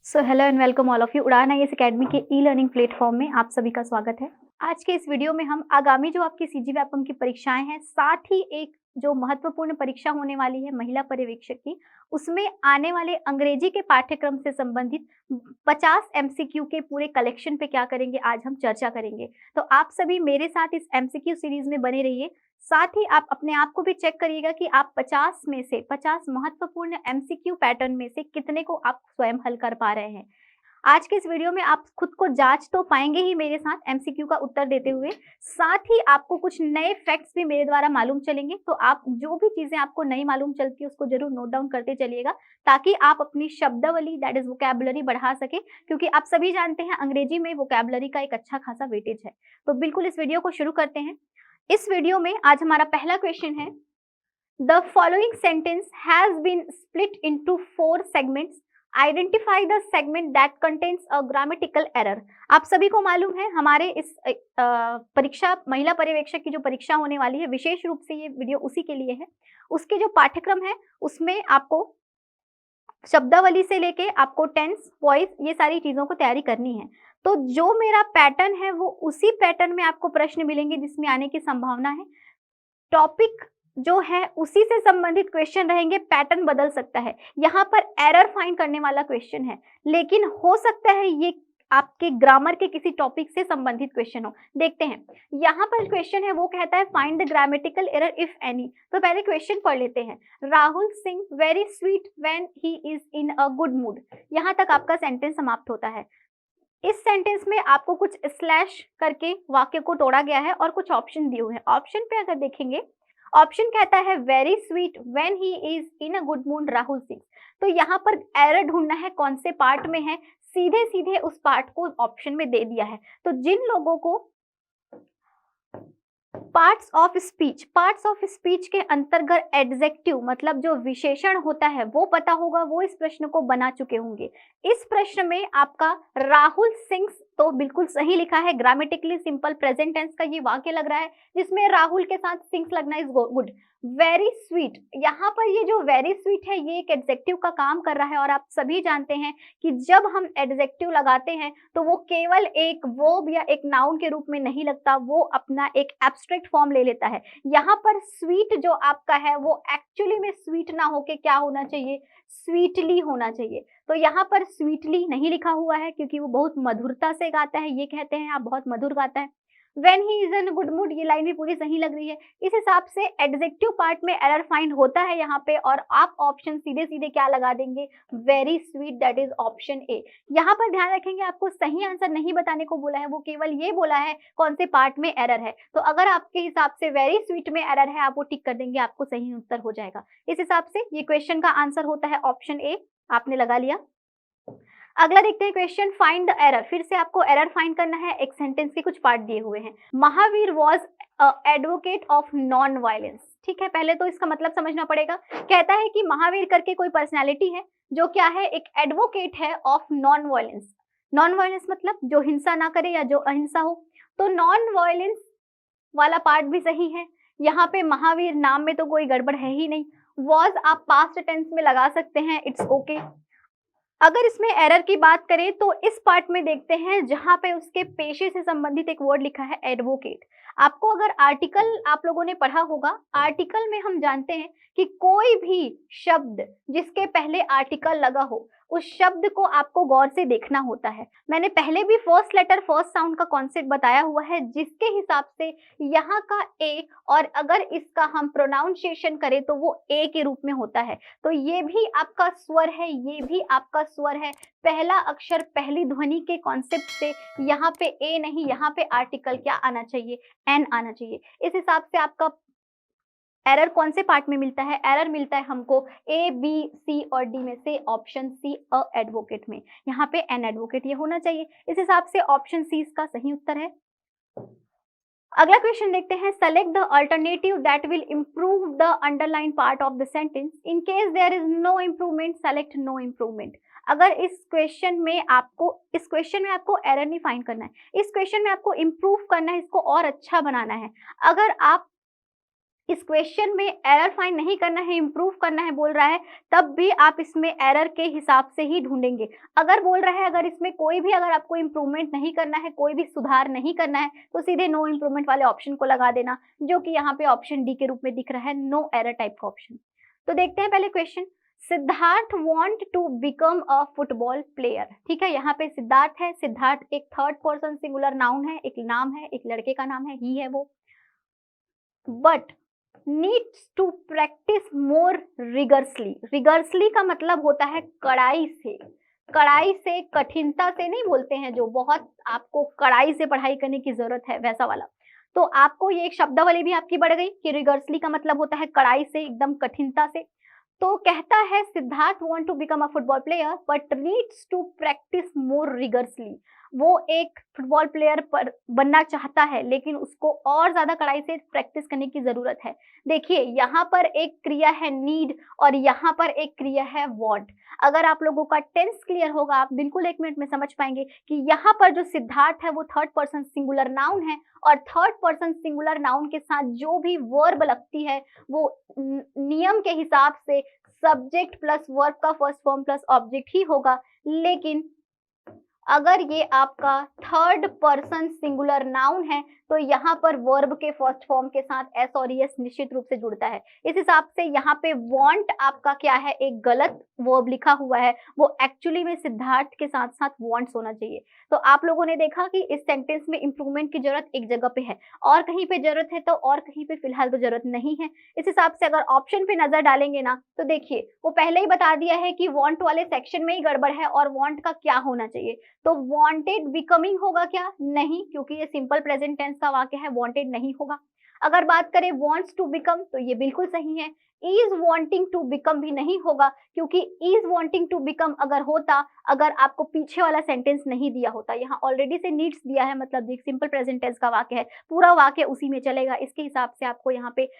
So hello and welcome all of you उड़ान IAS academy के e learning platform में आप सभी का स्वागत है। आज के इस वीडियो में हम आगामी जो आपकी सीजी व्यापम की परीक्षाएं हैं, साथ ही एक जो महत्वपूर्ण परीक्षा होने वाली है महिला पर्यवेक्षक की, उसमें आने वाले अंग्रेजी के पाठ्यक्रम से संबंधित 50 एमसीक्यू के पूरे कलेक्शन पे क्या करेंगे, आज हम चर्चा करेंगे। तो आप सभी मेरे साथ इस एमसीक्यू सीरीज में बने रहिए। साथ ही आप अपने आप को भी चेक करिएगा कि आप 50 में से 50 महत्वपूर्ण एमसीक्यू पैटर्न में से कितने को आप स्वयं हल कर पा रहे हैं। आज के इस वीडियो में आप खुद को जांच तो पाएंगे ही मेरे साथ एमसीक्यू का उत्तर देते हुए, साथ ही आपको कुछ नए फैक्ट्स भी मेरे द्वारा मालूम चलेंगे। तो आप जो भी चीजें आपको नई मालूम चलती है उसको जरूर नोट डाउन करते चलिएगा, ताकि आप अपनी शब्दावली दैट इज वोकैबुलरी बढ़ा सके, क्योंकि आप सभी जानते हैं अंग्रेजी में वोकैबुलरी का एक अच्छा खासा वेटेज है। तो बिल्कुल इस वीडियो को शुरू करते हैं। इस वीडियो में आज हमारा पहला क्वेश्चन है, the following sentence has been split into 4 segments, identify the segment that contains a grammatical error. आप सभी को मालूम है हमारे इस परीक्षा महिला पर्यवेक्षक की जो परीक्षा होने वाली है, विशेष रूप से ये वीडियो उसी के लिए है। उसके जो पाठ्यक्रम है उसमें आपको शब्दावली से लेके आपको टेंस, वॉइस, ये सारी चीजों को तैयारी करनी है। तो जो मेरा पैटर्न है वो उसी पैटर्न में आपको प्रश्न मिलेंगे जिसमें आने की संभावना है। टॉपिक जो है उसी से संबंधित क्वेश्चन रहेंगे, पैटर्न बदल सकता है। यहाँ पर एरर फाइंड करने वाला क्वेश्चन है, लेकिन हो सकता है ये आपके ग्रामर के किसी टॉपिक से संबंधित क्वेश्चन हो। देखते हैं, यहाँ पर क्वेश्चन है वो कहता है find the grammatical error if any. तो पहले क्वेश्चन पढ़ लेते हैं। Rahul Singh very sweet when he is in a good mood. यहाँ तक आपका सेंटेंस समाप्त होता है। इस सेंटेंस में आपको कुछ स्लैश करके वाक्य को तोड़ा गया है और कुछ ऑप्शन दिए हुए हैं। ऑप्शन पे अगर देखेंगे, ऑप्शन कहता है very sweet when he is in a good mood Rahul Singh. तो यहाँ पर एरर ढूंढना है कौन से पार्ट में है, सीधे सीधे उस पार्ट को ऑप्शन में दे दिया है। तो जिन लोगों को पार्ट्स ऑफ स्पीच के अंतर्गत एडजेक्टिव मतलब जो विशेषण होता है वो पता होगा, वो इस प्रश्न को बना चुके होंगे। इस प्रश्न में आपका राहुल सिंह तो बिल्कुल सही लिखा है। ग्रामेटिकली सिंपल प्रेजेंट टेंस का ये वाक्य लग रहा है जिसमें राहुल के साथ सिंह लगना इज गुड। वेरी स्वीट, यहाँ पर ये जो वेरी स्वीट है ये एक एडजेक्टिव का काम कर रहा है, और आप सभी जानते हैं कि जब हम एडजेक्टिव लगाते हैं तो वो केवल एक वर्ब या एक नाउन के रूप में नहीं लगता, वो अपना एक एब्स्ट्रैक्ट फॉर्म ले लेता है। यहाँ पर स्वीट जो आपका है वो एक्चुअली में स्वीट ना होके क्या होना चाहिए, स्वीटली होना चाहिए। तो यहाँ पर स्वीटली नहीं लिखा हुआ है क्योंकि वो बहुत मधुरता से गाता है, ये कहते हैं आप बहुत मधुर गाता है। When he is in good mood, ये लाइन भी पूरी सही लग रही है। इस हिसाब से एडजेक्टिव पार्ट में एरर फाइंड होता है यहाँ पे, और आप ऑप्शन सीधे सीधे क्या लगा देंगे, very sweet, that is option A. यहाँ पर ध्यान रखेंगे आपको सही आंसर नहीं बताने को बोला है, वो केवल ये बोला है कौन से पार्ट में एरर है। तो अगर आपके हिसाब से वेरी स्वीट में एरर है, आप वो टिक कर देंगे, आपको सही उत्तर हो जाएगा। इस हिसाब से ये क्वेश्चन का आंसर होता है ऑप्शन ए, आपने लगा लिया। अगला देखते हैं क्वेश्चन, फाइंड द एरर। फिर से आपको एरर फाइंड करना है। एक सेंटेंस के कुछ पार्ट दिए हुए हैं। Mahavir was advocate of non violence. ठीक है, पहले तो इसका मतलब समझना पड़ेगा। कहता है कि महावीर करके कोई पर्सनैलिटी है जो क्या है, एक एडवोकेट है of non violence. Non violence मतलब जो हिंसा ना करे या जो अहिंसा हो। तो नॉन वायलेंस वाला पार्ट भी सही है। यहाँ पे महावीर नाम में तो कोई गड़बड़ है ही नहीं। वॉज आप पास्ट टेंस में लगा सकते हैं, इट्स ओके। अगर इसमें एरर की बात करें तो इस पार्ट में देखते हैं जहां पे उसके पेशे से संबंधित एक वर्ड लिखा है एडवोकेट। आपको अगर आर्टिकल आप लोगों ने पढ़ा होगा, आर्टिकल में हम जानते हैं कि कोई भी शब्द जिसके पहले आर्टिकल लगा हो उस शब्द को आपको गौर से देखना होता है। मैंने पहले भी फर्स्ट लेटर फर्स्ट साउंड का कॉन्सेप्ट बताया हुआ है, जिसके हिसाब से यहाँ का ए, और अगर इसका हम प्रोनाउंसिएशन करें तो वो ए के रूप में होता है। तो ये भी आपका स्वर है, ये भी आपका स्वर है। पहला अक्षर पहली ध्वनि के कॉन्सेप्ट से यहाँ पे ए नहीं, यहाँ पे आर्टिकल क्या आना चाहिए, एन आना चाहिए। इस हिसाब से आपका एरर कौन से पार्ट में मिलता है, एरर मिलता है हमको ए, बी, सी और डी में से ऑप्शन सी अ एडवोकेट में। यहाँ पे एन एडवोकेट ये होना चाहिए। इस हिसाब से ऑप्शन सी इसका सही उत्तर है। अगला क्वेश्चन देखते हैं, select the alternative that will improve the underline part of the sentence. In case there is no improvement select no improvement. अगर इस क्वेश्चन में आपको एरर नहीं फाइंड करना है, इस क्वेश्चन में आपको इंप्रूव करना है, इसको और अच्छा बनाना है। अगर आप इस क्वेश्चन में एरर फाइंड नहीं करना है, इम्प्रूव करना है बोल रहा है, तब भी आप इसमें एरर के हिसाब से ही ढूंढेंगे। अगर बोल रहा है अगर इसमें कोई भी अगर आपको इम्प्रूवमेंट नहीं करना है, कोई भी सुधार नहीं करना है, तो सीधे नो इम्प्रूवमेंट वाले ऑप्शन को लगा देना, जो कि यहाँ पे ऑप्शन डी के रूप में दिख रहा है, नो एरर टाइप का ऑप्शन। तो देखते हैं पहले question. Siddharth want to become a football player. ठीक है, यहाँ पे सिद्धार्थ है, सिद्धार्थ एक थर्ड पर्सन सिंगुलर नाउन है, एक नाम है, एक लड़के का नाम है, ही है वो। But needs to practice more rigorously. Rigorously का मतलब होता है कड़ाई से, कड़ाई से, कठिनता से नहीं बोलते हैं, जो बहुत आपको कड़ाई से पढ़ाई करने की जरूरत है वैसा वाला। तो आपको ये एक शब्दावली भी आपकी बढ़ गई कि रिगर्सली का मतलब होता है कड़ाई से, एकदम कठिनता से। तो कहता है Siddharth want to become a football player but needs to practice more rigorously. वो एक फुटबॉल प्लेयर पर बनना चाहता है, लेकिन उसको और ज्यादा कड़ाई से प्रैक्टिस करने की जरूरत है। देखिए यहाँ पर एक क्रिया है नीड और यहाँ पर एक क्रिया है वांट। अगर आप लोगों का टेंस क्लियर होगा, आप बिल्कुल 1 मिनट में समझ पाएंगे कि यहाँ पर जो सिद्धार्थ है वो थर्ड पर्सन सिंगुलर नाउन है, और थर्ड पर्सन सिंगुलर नाउन के साथ जो भी वर्ब लगती है वो नियम के हिसाब से सब्जेक्ट प्लस वर्ब का फर्स्ट फॉर्म प्लस ऑब्जेक्ट ही होगा। लेकिन अगर ये आपका थर्ड पर्सन सिंगुलर नाउन है तो यहाँ पर वर्ब के फर्स्ट फॉर्म के साथ एस और एस निश्चित रूप से जुड़ता है। इस हिसाब से यहाँ पे वांट आपका क्या है, एक गलत वर्ब लिखा हुआ है, वो एक्चुअली में सिद्धार्थ के साथ साथ वांट्स होना चाहिए। तो आप लोगों ने देखा कि इस सेंटेंस में इंप्रूवमेंट की जरूरत एक जगह पे है, और कहीं पे जरूरत है तो और कहीं पे फिलहाल तो जरूरत नहीं है। इस हिसाब से अगर ऑप्शन पे नजर डालेंगे ना तो देखिए वो पहले ही बता दिया है कि वांट वाले सेक्शन में ही गड़बड़ है, और वांट का क्या होना चाहिए, तो वांटेड बिकमिंग होगा क्या? नहीं, क्योंकि ये सिंपल प्रेजेंट टेंस का वाक्य है, वांटेड नहीं होगा। अगर बात करें वांट्स टू बिकम तो ये बिल्कुल सही है। इज वांटिंग टू बिकम भी नहीं होगा, क्योंकि इज वांटिंग टू बिकम अगर होता, अगर आपको पीछे वाला सेंटेंस नहीं दिया होता, यहाँ ऑलरेडी से नीड्स दिया है, मतलब एक सिंपल प्रेजेंट टेंस का वाक्य है, पूरा वाक्य उसी में चलेगा। इसके हिसाब से आपको यहाँ पे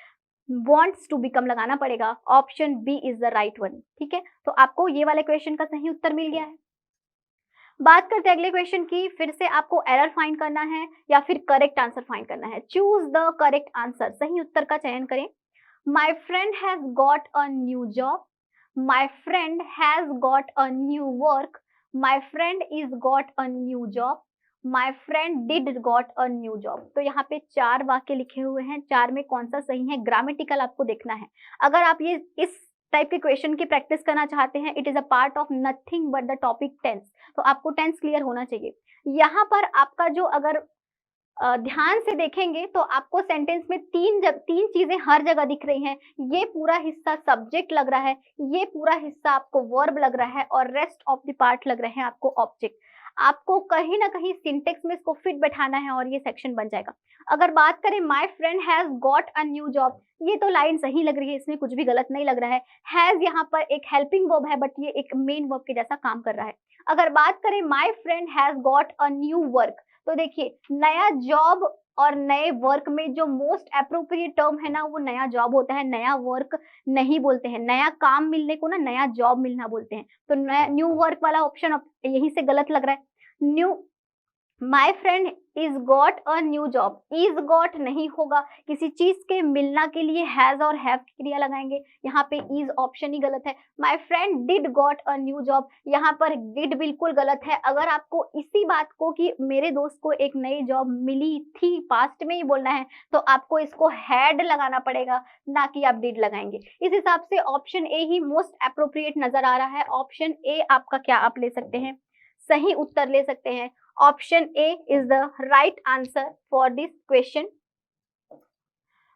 wants टू बिकम लगाना पड़ेगा। Option B is the right one. ठीक है, तो आपको ये वाले क्वेश्चन का सही उत्तर मिल गया है। बात करते हैं अगले क्वेश्चन की। फिर से आपको एरर फाइंड करना है या फिर करेक्ट आंसर फाइंड करना है। चूज द करेक्ट आंसर, सही उत्तर का चयन करें। My friend has got a new job, my friend has got a new work, my friend is got a new job, my friend did got a new job. तो यहाँ पे 4 वाक्य लिखे हुए हैं, 4 में कौन सा सही है, ग्रामेटिकल आपको देखना है। अगर आप ये इस टाइप के क्वेश्चन की प्रैक्टिस करना चाहते हैं, it is a part of nothing but the topic tense, तो आपको टेंस क्लियर होना चाहिए। यहाँ पर आपका जो अगर ध्यान से देखेंगे तो आपको सेंटेंस में तीन चीजें हर जगह दिख रही हैं। ये पूरा हिस्सा सब्जेक्ट लग रहा है, ये पूरा हिस्सा आपको वर्ब लग रहा है, और रेस्ट ऑफ द पार्ट लग रहे हैं आपको ऑब्जेक्ट। आपको कहीं ना कहीं सिंटेक्स में इसको फिट बैठाना है और ये सेक्शन बन जाएगा। अगर बात करें my friend has got a new job, ये तो लाइन सही लग रही है, इसमें कुछ भी गलत नहीं लग रहा है। हैज यहाँ पर एक हेल्पिंग वर्ब है, बट ये एक मेन वर्ब के जैसा काम कर रहा है। अगर बात करें my friend has got a new work, तो देखिए नया जॉब और नए वर्क में जो मोस्ट अप्रोप्रिएट टर्म है ना, वो नया जॉब होता है, नया वर्क नहीं बोलते हैं। नया काम मिलने को ना नया जॉब मिलना बोलते हैं। तो न्यू वर्क वाला ऑप्शन यहीं से गलत लग रहा है। Knew my friend is got a new job, is got नहीं होगा, किसी चीज के मिलना के लिए हैज और हैव की क्रिया लगाएंगे, यहाँ पे इज ऑप्शन ही गलत है। My friend did got a new job, यहाँ पर डिड बिल्कुल गलत है। अगर आपको इसी बात को कि मेरे दोस्त को एक नई जॉब मिली थी पास्ट में ही बोलना है, तो आपको इसको हैड लगाना पड़ेगा, ना कि आप डिड लगाएंगे। इस हिसाब से option A he most appropriate नजर आ रहा है। ऑप्शन ए आपका क्या आप ले सकते हैं, सही उत्तर ले सकते हैं। Option A is the right answer for this question.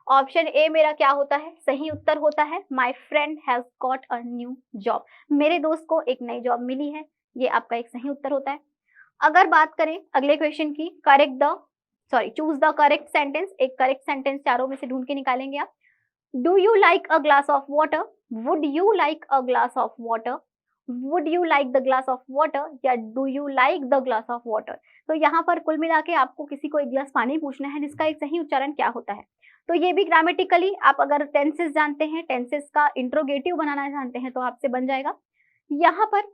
Option A मेरा क्या होता है, सही उत्तर होता है my friend has got a new job, मेरे दोस्त को एक नई जॉब मिली है, ये आपका एक सही उत्तर होता है। अगर बात करें अगले क्वेश्चन की, चूज द करेक्ट सेंटेंस, एक करेक्ट सेंटेंस चारों में से ढूंढ के निकालेंगे आप। Do you like a glass of water, would you like a glass of water, would you like the glass of water, या do you like the glass of water. तो यहाँ पर कुल मिला के आपको किसी को एक गिलास पानी पूछना है, जिसका एक सही उच्चारण क्या होता है। तो ये भी ग्रामेटिकली आप अगर टेंसेस जानते हैं, टेंसेस का इंट्रोगेटिव बनाना जानते हैं, तो आपसे बन जाएगा। यहाँ पर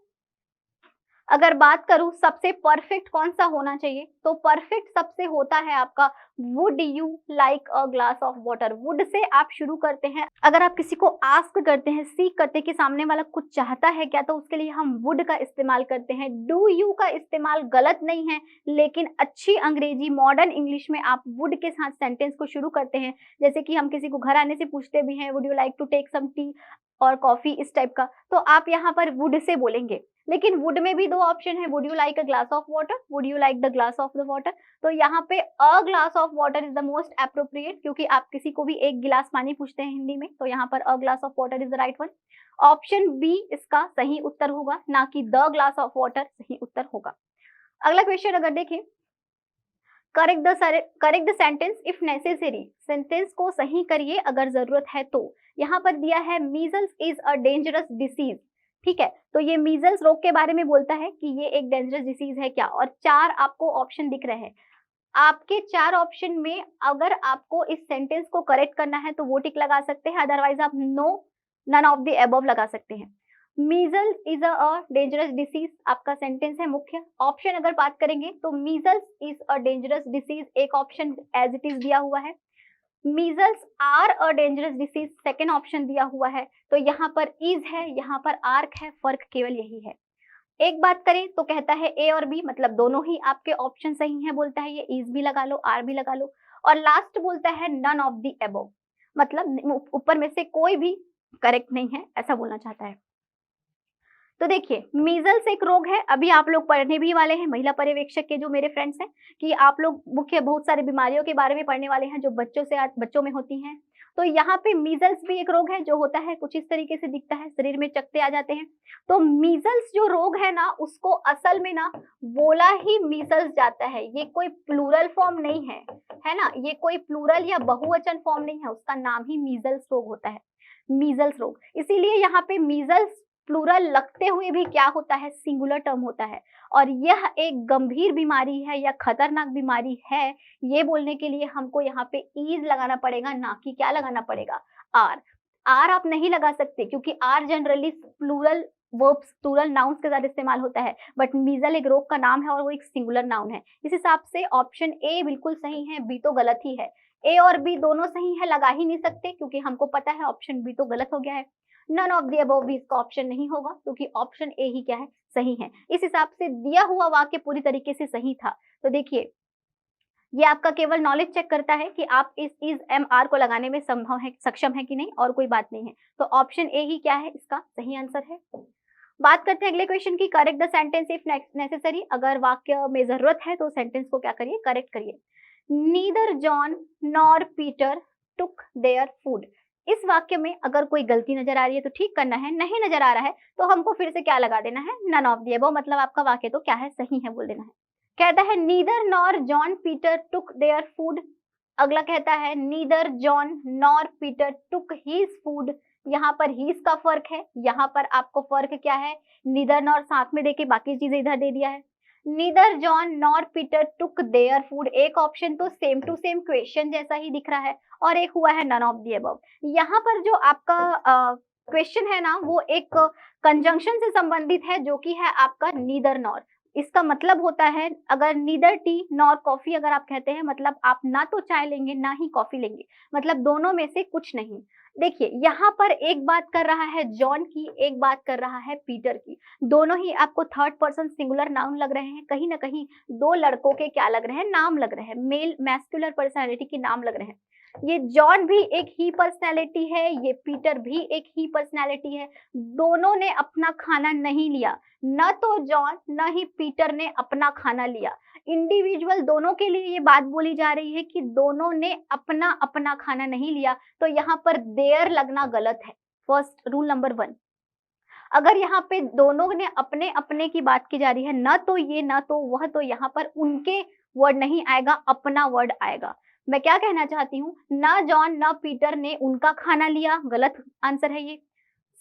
अगर बात करूं सबसे परफेक्ट कौन सा होना चाहिए, तो परफेक्ट सबसे होता है आपका would you like a glass of water. Would say आप शुरू करते हैं। अगर आप किसी को आस्क करते हैं, सीख करते हैं कि सामने वाला कुछ चाहता है क्या, तो उसके लिए हम वुड का इस्तेमाल करते हैं। डू यू का इस्तेमाल गलत नहीं है, लेकिन अच्छी अंग्रेजी मॉडर्न इंग्लिश में आप वुड के साथ सेंटेंस को शुरू करते हैं। जैसे कि हम किसी को घर आने से पूछते भी हैं, would you like to take some tea और कॉफी, इस टाइप का, तो आप यहाँ पर वुड से बोलेंगे। लेकिन वुड में भी दो ऑप्शन है, would you like a glass of water, would you like the glass of the water. तो यहाँ पे अ glass of water is the most appropriate, क्योंकि आप किसी को भी एक गिलास पानी पूछते हैं हिंदी में, तो यहाँ पर a glass of water is the right one. Option B इसका सही उत्तर होगा, ना कि द ग्लास ऑफ वाटर सही उत्तर होगा। अगला क्वेश्चन अगर देखें, correct the sentence if necessary. Sentence को सही करिए अगर जरूरत है तो। यहाँ पर दिया है measles is a dangerous disease. ठीक है, तो ये मीजल्स रोग के बारे में बोलता है कि ये एक डेंजरस डिसीज है क्या, और चार आपको ऑप्शन दिख रहे हैं। आपके चार ऑप्शन में अगर आपको इस सेंटेंस को करेक्ट करना है तो वो टिक लगा सकते हैं, अदरवाइज आप no, none of the above लगा सकते हैं। Measles is a dangerous disease आपका सेंटेंस है मुख्य। ऑप्शन अगर बात करेंगे तो measles is a dangerous disease एक ऑप्शन एज इट इज दिया हुआ है। Measles are a dangerous disease second option दिया हुआ है। तो यहाँ पर इज है, यहाँ पर आर्क है, फर्क केवल यही है। एक बात करें तो कहता है ए और बी, मतलब दोनों ही आपके ऑप्शन सही है, बोलता है ये इज भी लगा लो, आर भी लगा लो। और लास्ट बोलता है नन ऑफ द अबव, मतलब ऊपर में से कोई भी करेक्ट नहीं है, ऐसा बोलना चाहता है। तो देखिए, मीजल्स एक रोग है, अभी आप लोग पढ़ने भी वाले हैं, महिला पर्यवेक्षक के जो मेरे फ्रेंड्स हैं, कि आप लोग मुख्य बहुत सारी बीमारियों के बारे में पढ़ने वाले हैं जो बच्चों में होती हैं। तो यहाँ पे मीजल्स भी एक रोग है जो होता है, कुछ इस तरीके से दिखता है, शरीर में चकत्ते आ जाते हैं। तो मीजल्स जो रोग है ना, उसको असल में ना बोला ही मीजल्स जाता है, ये कोई प्लूरल फॉर्म नहीं है, है ना, ये कोई प्लूरल या बहुवचन फॉर्म नहीं है, उसका नाम ही मीजल्स रोग होता है, मीजल्स रोग। इसीलिए यहाँ पे मीजल्स प्लूरल लगते हुए भी क्या होता है, सिंगुलर टर्म होता है। और यह एक गंभीर बीमारी है या खतरनाक बीमारी है, ये बोलने के लिए हमको यहाँ पे इज लगाना पड़ेगा, ना कि क्या लगाना पड़ेगा, आर। आर आप नहीं लगा सकते क्योंकि are generally plural verbs, plural nouns के साथ इस्तेमाल होता है, बट मीजल एक रोग का नाम है और वो एक सिंगुलर नाउन है। इस हिसाब से ऑप्शन ए बिल्कुल सही है, बी तो गलत ही है। ए और बी दोनों सही है, लगा ही नहीं सकते क्योंकि हमको पता है ऑप्शन बी तो गलत हो गया है। नन ऑफ द अबव भी इसका ऑप्शन नहीं होगा क्योंकि ऑप्शन ए ही क्या है, सही है। इस हिसाब से दिया हुआ वाक्य पूरी तरीके से सही था। तो देखिए, ये आपका केवल नॉलेज चेक करता है कि आप इस एम आर को लगाने में संभव है, सक्षम है कि नहीं, और कोई बात नहीं है। तो ऑप्शन ए ही क्या है, इसका सही आंसर है। बात करते हैं अगले क्वेश्चन की, correct the sentence if necessary. अगर वाक्य में जरूरत है तो सेंटेंस को क्या करिए, करेक्ट करिए। Neither John nor Peter took their food. इस वाक्य में अगर कोई गलती नजर आ रही है तो ठीक करना है, नहीं नजर आ रहा है तो हमको फिर से क्या लगा देना है, नन ऑफ द अबव, मतलब आपका वाक्य तो क्या है, सही है बोल देना है। कहता है neither nor John Peter took their food. अगला कहता है neither John nor Peter took his food. यहाँ पर हीज का फर्क है, यहाँ पर आपको फर्क क्या है, नीदर नॉर साथ में देके बाकी चीजें इधर दे दिया है। Neither John nor Peter took their food, एक ऑप्शन तो सेम टू सेम क्वेश्चन जैसा ही दिख रहा है, और एक हुआ है नन ऑफ द अबव। यहाँ पर जो आपका क्वेश्चन है ना, वो एक कंजंक्शन से संबंधित है जो कि है आपका नीदर नॉर। इसका मतलब होता है, अगर नीदर टी नॉर कॉफी अगर आप कहते हैं, मतलब आप ना तो चाय लेंगे ना ही कॉफी लेंगे, मतलब दोनों में से कुछ नहीं। देखिए, यहाँ पर एक बात कर रहा है जॉन की, एक बात कर रहा है पीटर की, दोनों ही आपको थर्ड पर्सन सिंगुलर नाउन लग रहे हैं, कहीं ना कहीं दो लड़कों के क्या लग रहे हैं, नाम लग रहे हैं, मेल मैस्कुलर पर्सनैलिटी के नाम लग रहे हैं। ये जॉन भी एक ही पर्सनैलिटी है, ये पीटर भी एक ही पर्सनैलिटी है। दोनों ने अपना खाना नहीं लिया, न तो जॉन न ही पीटर ने अपना खाना लिया। इंडिविजुअल दोनों के लिए ये बात बोली जा रही है कि दोनों ने अपना अपना खाना नहीं लिया, तो यहाँ पर देयर लगना गलत है। फर्स्ट रूल नंबर 1, अगर यहाँ पे दोनों ने अपने अपने की बात की जा रही है, न तो ये न तो वह, तो यहाँ पर उनके वर्ड नहीं आएगा, अपना वर्ड आएगा। मैं क्या कहना चाहती हूँ, न जॉन न पीटर ने उनका खाना लिया, गलत आंसर है ये।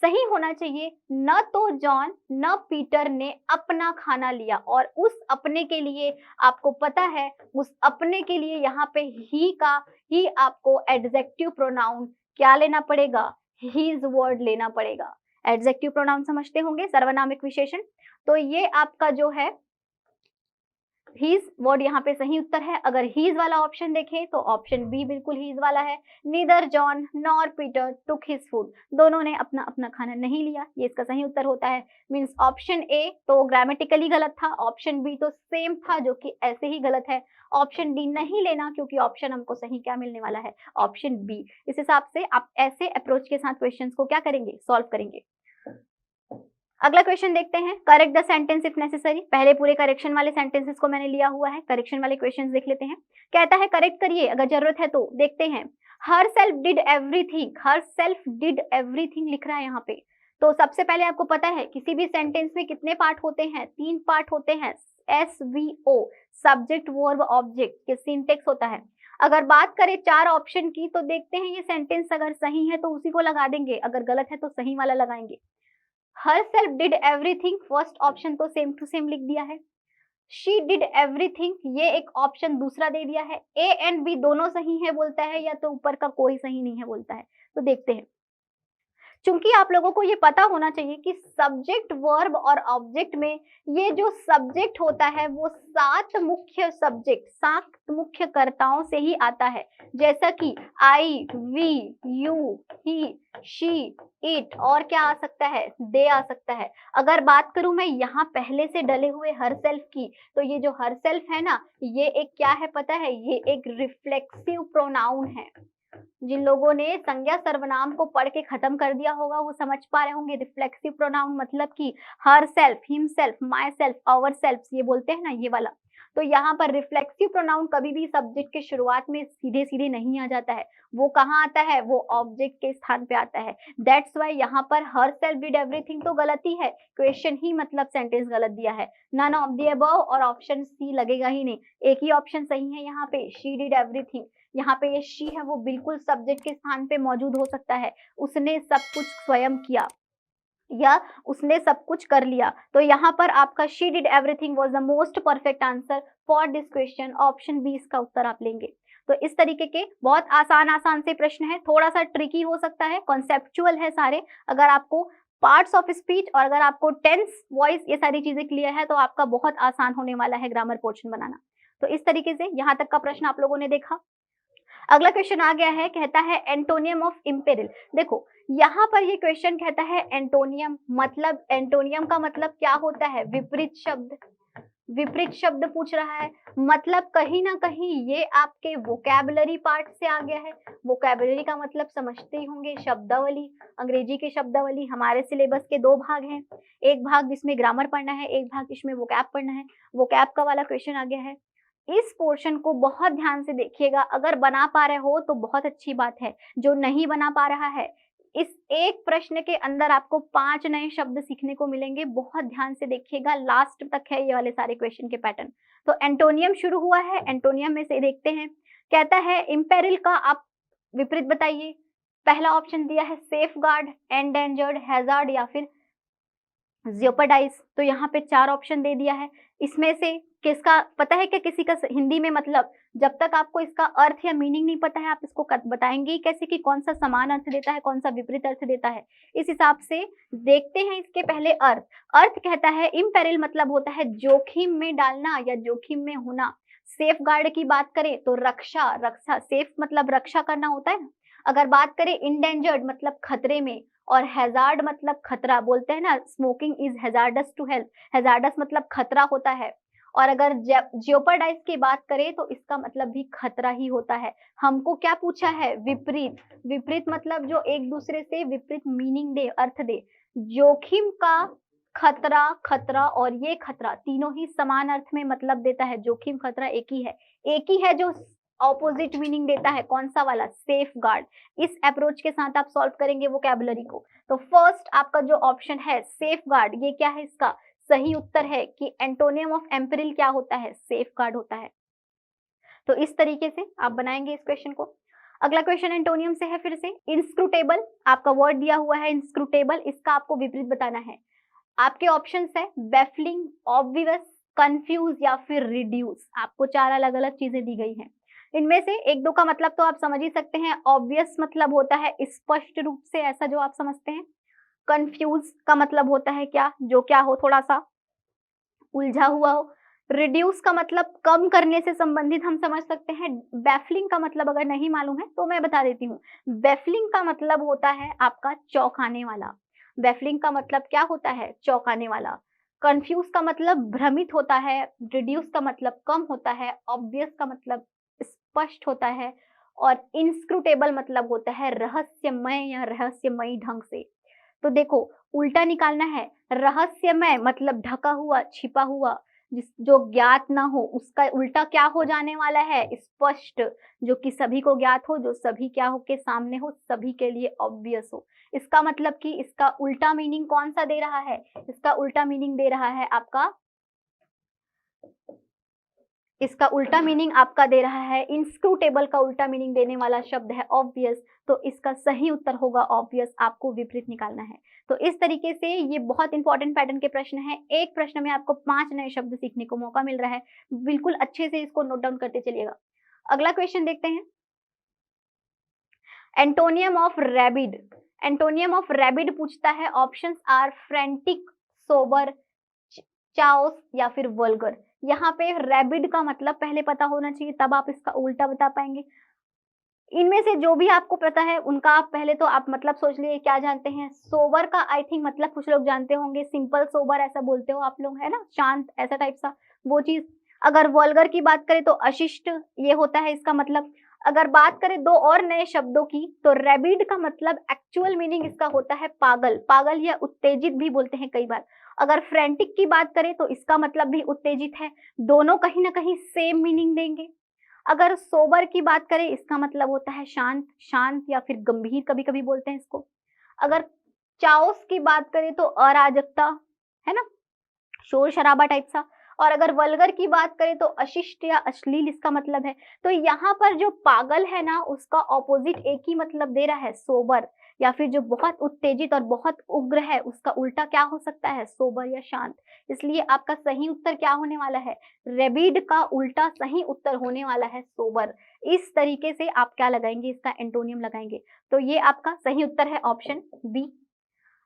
सही होना चाहिए, न तो जॉन न पीटर ने अपना खाना लिया, और उस अपने के लिए आपको पता है, उस अपने के लिए यहाँ पे ही आपको एडजेक्टिव प्रोनाउन क्या लेना पड़ेगा, हीज वर्ड लेना पड़ेगा। एडजेक्टिव प्रोनाउन समझते होंगे, सर्वनामिक विशेषण। तो ये आपका जो है हीज वर्ड यहाँ पे सही उत्तर है। अगर हीज वाला ऑप्शन देखें तो ऑप्शन बी बिल्कुल हीज वाला है। Neither John nor Peter took his food, दोनों ने अपना अपना खाना नहीं लिया, ये इसका सही उत्तर होता है। मीन्स ऑप्शन ए तो ग्रामेटिकली गलत था, ऑप्शन बी तो सेम था जो कि ऐसे ही गलत है। ऑप्शन डी नहीं लेना क्योंकि ऑप्शन हमको सही क्या मिलने वाला है, ऑप्शन बी। इस हिसाब से आप ऐसे अप्रोच के साथ क्वेश्चंस को क्या करेंगे, सॉल्व करेंगे। अगला क्वेश्चन देखते हैं, correct the sentence if necessary. पहले पूरे करेक्शन वाले सेंटेंसेस को मैंने लिया हुआ है, करेक्शन वाले क्वेश्चंस देख लेते हैं। कहता है करेक्ट करिए अगर जरूरत है तो। देखते हैं, her self did everything, her self did everything लिख रहा है यहाँ पे। तो सबसे पहले आपको पता है किसी भी सेंटेंस में कितने पार्ट होते हैं, 3 पार्ट होते हैं। SVO सब्जेक्ट वर्ब ऑब्जेक्ट, ये सिंटेक्स होता है। अगर बात करें 4 ऑप्शन की तो देखते हैं ये सेंटेंस अगर सही है तो उसी को लगा देंगे, अगर गलत है तो सही वाला लगाएंगे। Her self did everything, first option तो सेम टू सेम लिख दिया है। शी डिड एवरीथिंग, ये एक ऑप्शन दूसरा दे दिया है। ए एंड बी दोनों सही है बोलता है, या तो ऊपर का कोई सही नहीं है बोलता है। तो देखते हैं, चूंकि आप लोगों को ये पता होना चाहिए कि सब्जेक्ट वर्ब और ऑब्जेक्ट में ये जो सब्जेक्ट होता है वो 7 मुख्य सब्जेक्ट, 7 मुख्य कर्ताओं से ही आता है। जैसा कि I, we, you, he, she, it, और क्या आ सकता है, दे आ सकता है। अगर बात करूं मैं यहाँ पहले से डले हुए हर सेल्फ की, तो ये जो हर सेल्फ है ना, ये एक क्या है पता है, ये एक रिफ्लेक्सिव प्रोनाउन है। जिन लोगों ने संज्ञा सर्वनाम को पढ़ के खत्म कर दिया होगा वो समझ पा रहे होंगे। रिफ्लेक्सिव प्रोनाउन मतलब कि herself, himself, myself, our self, ये बोलते हैं ना, ये वाला। तो यहाँ पर रिफ्लेक्सिव प्रोनाउन कभी भी सब्जेक्ट के शुरुआत में सीधे सीधे नहीं आ जाता है, वो कहाँ आता है, वो ऑब्जेक्ट के स्थान पे आता है। दैट्स वाई यहाँ पर हर सेल्फ डिड एवरीथिंग तो गलत ही है, क्वेश्चन ही मतलब सेंटेंस गलत दिया है। नन ऑफ द अबव और ऑप्शन सी लगेगा ही नहीं, एक ही ऑप्शन सही है यहाँ पे, शी डिड एवरीथिंग। यहाँ पे ये शी है वो बिल्कुल सब्जेक्ट के स्थान पे मौजूद हो सकता है, उसने सब कुछ स्वयं किया या उसने सब कुछ कर लिया। तो यहाँ पर आपका she did everything was the most perfect answer for this question, option B इसका उत्तर आप लेंगे। तो इस तरीके के बहुत आसान आसान से प्रश्न है, थोड़ा सा ट्रिकी हो सकता है, कॉन्सेप्चुअल है सारे। अगर आपको पार्ट्स ऑफ स्पीच और अगर आपको टेंस, वॉइस, ये सारी चीजें क्लियर है तो आपका बहुत आसान होने वाला है ग्रामर पोर्शन बनाना। तो इस तरीके से यहाँ तक का प्रश्न आप लोगों ने देखा। अगला क्वेश्चन आ गया है, कहता है एंटोनियम ऑफ इम्पेरिल। देखो यहाँ पर ये क्वेश्चन कहता है एंटोनियम, मतलब एंटोनियम का मतलब क्या होता है, विपरीत शब्द। विपरीत शब्द पूछ रहा है, मतलब कहीं ना कहीं ये आपके वोकैबुलरी पार्ट से आ गया है। वोकैबुलरी का मतलब समझते ही होंगे, शब्दावली, अंग्रेजी की शब्दावली। हमारे सिलेबस के 2 भाग हैं, एक भाग जिसमें ग्रामर पढ़ना है, एक भाग जिसमें वोकैब पढ़ना है। वोकैब का वाला क्वेश्चन आ गया है। इस पोर्शन को बहुत ध्यान से देखिएगा, अगर बना पा रहे हो तो बहुत अच्छी बात है, जो नहीं बना पा रहा है, इस एक प्रश्न के अंदर आपको 5 नए शब्द सीखने को मिलेंगे। बहुत ध्यान से देखिएगा, लास्ट तक है ये वाले सारे क्वेश्चन के पैटर्न। तो एंटोनियम शुरू हुआ है, एंटोनियम में से देखते हैं। कहता है इम्पेरिल का आप विपरीत बताइए। पहला ऑप्शन दिया है सेफ गार्ड, एंडेंजर्ड, हैजार्ड या फिर जियोपर्डाइज। तो यहाँ पे 4 ऑप्शन दे दिया है, इसमें से किसका पता है क्या, किसी का हिंदी में मतलब, जब तक आपको इसका अर्थ या मीनिंग नहीं पता है आप इसको बताएंगे ही कैसे कि कौन सा समान अर्थ देता है, कौन सा विपरीत अर्थ देता है। इस हिसाब से देखते हैं इसके पहले अर्थ। अर्थ कहता है इम्पेरिल मतलब होता है जोखिम में डालना या जोखिम में होना। सेफ गार्ड की बात करें तो रक्षा, रक्षा, सेफ मतलब रक्षा करना होता है। अगर बात करें इंडेंजर्ड मतलब खतरे में, और हैजार्ड मतलब खतरा, बोलते हैं ना smoking is hazardous to health, hazardous मतलब खतरा होता है। और अगर जियोपर्डाइज की बात करें तो इसका मतलब भी खतरा ही होता है। हमको क्या पूछा है, विपरीत। विपरीत मतलब जो एक दूसरे से विपरीत मीनिंग दे, अर्थ दे। जोखिम का खतरा, खतरा और ये खतरा तीनों ही समान अर्थ में मतलब देता है। जोखिम खतरा एक ही है जो ऑपोजिट मीनिंग देता है, कौन सा वाला, सेफ गार्ड। इस अप्रोच के साथ आप सॉल्व करेंगे वोकैबुलरी को। तो फर्स्ट आपका जो ऑप्शन है सेफ गार्ड, ये क्या है, इसका सही उत्तर है कि एंटोनियम ऑफ एम्पेरिल क्या होता है, सेफ गार्ड होता है। तो इस तरीके से आप बनाएंगे इस क्वेश्चन को। अगला क्वेश्चन एंटोनियम से है, फिर से इंस्क्रूटेबल, आपका वर्ड दिया हुआ है इंस्क्रूटेबल, इसका आपको विपरीत बताना है। आपके ऑप्शंस है बैफलिंग, ऑब्वियस, कंफ्यूज या फिर रिड्यूस। आपको 4 अलग अलग चीजें दी गई हैं, इनमें से 1-2 का मतलब तो आप समझ ही सकते हैं। ऑब्वियस मतलब होता है स्पष्ट रूप से, ऐसा जो आप समझते हैं। कंफ्यूज का मतलब होता है क्या, जो क्या हो, थोड़ा सा उलझा हुआ हो। रिड्यूस का मतलब कम करने से संबंधित हम समझ सकते हैं। बैफलिंग का मतलब अगर नहीं मालूम है तो मैं बता देती हूँ। बैफलिंग का मतलब होता है आपका चौंकाने वाला। बैफलिंग का मतलब क्या होता है? चौंकाने वाला। कंफ्यूज का मतलब भ्रमित होता है। रिड्यूस का मतलब कम होता है। ऑब्वियस का मतलब स्पष्ट होता है। और इंस्क्रूटेबल मतलब होता है रहस्यमय या रहस्यमयी ढंग से। तो देखो, उल्टा निकालना है। रहस्यमय मतलब ढका हुआ, छिपा हुआ, जिस जो ज्ञात ना हो, उसका उल्टा क्या हो जाने वाला है? स्पष्ट। जो कि सभी को ज्ञात हो, जो सभी क्या हो के सामने हो, सभी के लिए ऑब्वियस हो। इसका मतलब कि इसका उल्टा मीनिंग कौन सा दे रहा है? इसका उल्टा मीनिंग दे रहा है आपका, इसका उल्टा मीनिंग आपका दे रहा है, इंस्क्रूटेबल का उल्टा मीनिंग देने वाला शब्द है ऑब्वियस। तो इसका सही उत्तर होगा ऑब्वियस। आपको विपरीत निकालना है। तो इस तरीके से ये बहुत इंपॉर्टेंट पैटर्न के प्रश्न है। एक प्रश्न में आपको 5 नए शब्द सीखने को मौका मिल रहा है। बिल्कुल अच्छे से इसको नोट डाउन करते चलिएगा। अगला क्वेश्चन देखते हैं। Antonym of rabid. Antonym of rabid पूछता है। Options are frantic, sober, chaos या फिर वल्गर। यहाँ पे रैबिड का मतलब पहले पता होना चाहिए, तब आप इसका उल्टा बता पाएंगे। इनमें से जो भी आपको पता है उनका आप पहले तो आप मतलब सोच लिए क्या जानते हैं। सोबर का आई थिंक मतलब कुछ लोग जानते होंगे, सिंपल सोबर ऐसा बोलते हो आप लोग, है ना, शांत ऐसा टाइप सा वो चीज। अगर वल्गर की बात करें तो अशिष्ट, ये होता है इसका मतलब। अगर बात करें दो और नए शब्दों की, तो रैबिड का मतलब एक्चुअल मीनिंग इसका होता है पागल। पागल या उत्तेजित भी बोलते हैं कई बार। अगर फ्रेंटिक की बात करें तो इसका मतलब भी उत्तेजित है। दोनों कहीं ना कहीं सेम मीनिंग देंगे। अगर सोबर की बात करें, इसका मतलब होता है शांत, शांत या फिर गंभीर कभी कभी बोलते हैं इसको। अगर चाओस की बात करें तो अराजकता, है ना, शोर शराबा टाइप सा। और अगर वल्गर की बात करें तो अशिष्ट या अश्लील इसका मतलब है। तो यहाँ पर जो पागल है ना, उसका ऑपोजिट एक ही मतलब दे रहा है, सोबर। या फिर जो बहुत उत्तेजित और बहुत उग्र है, उसका उल्टा क्या हो सकता है? सोबर या शांत। इसलिए आपका सही उत्तर क्या होने वाला है? रेबिड का उल्टा सही उत्तर होने वाला है सोबर। इस तरीके से आप क्या लगाएंगे? इसका एंटोनियम लगाएंगे। तो ये आपका सही उत्तर है ऑप्शन बी।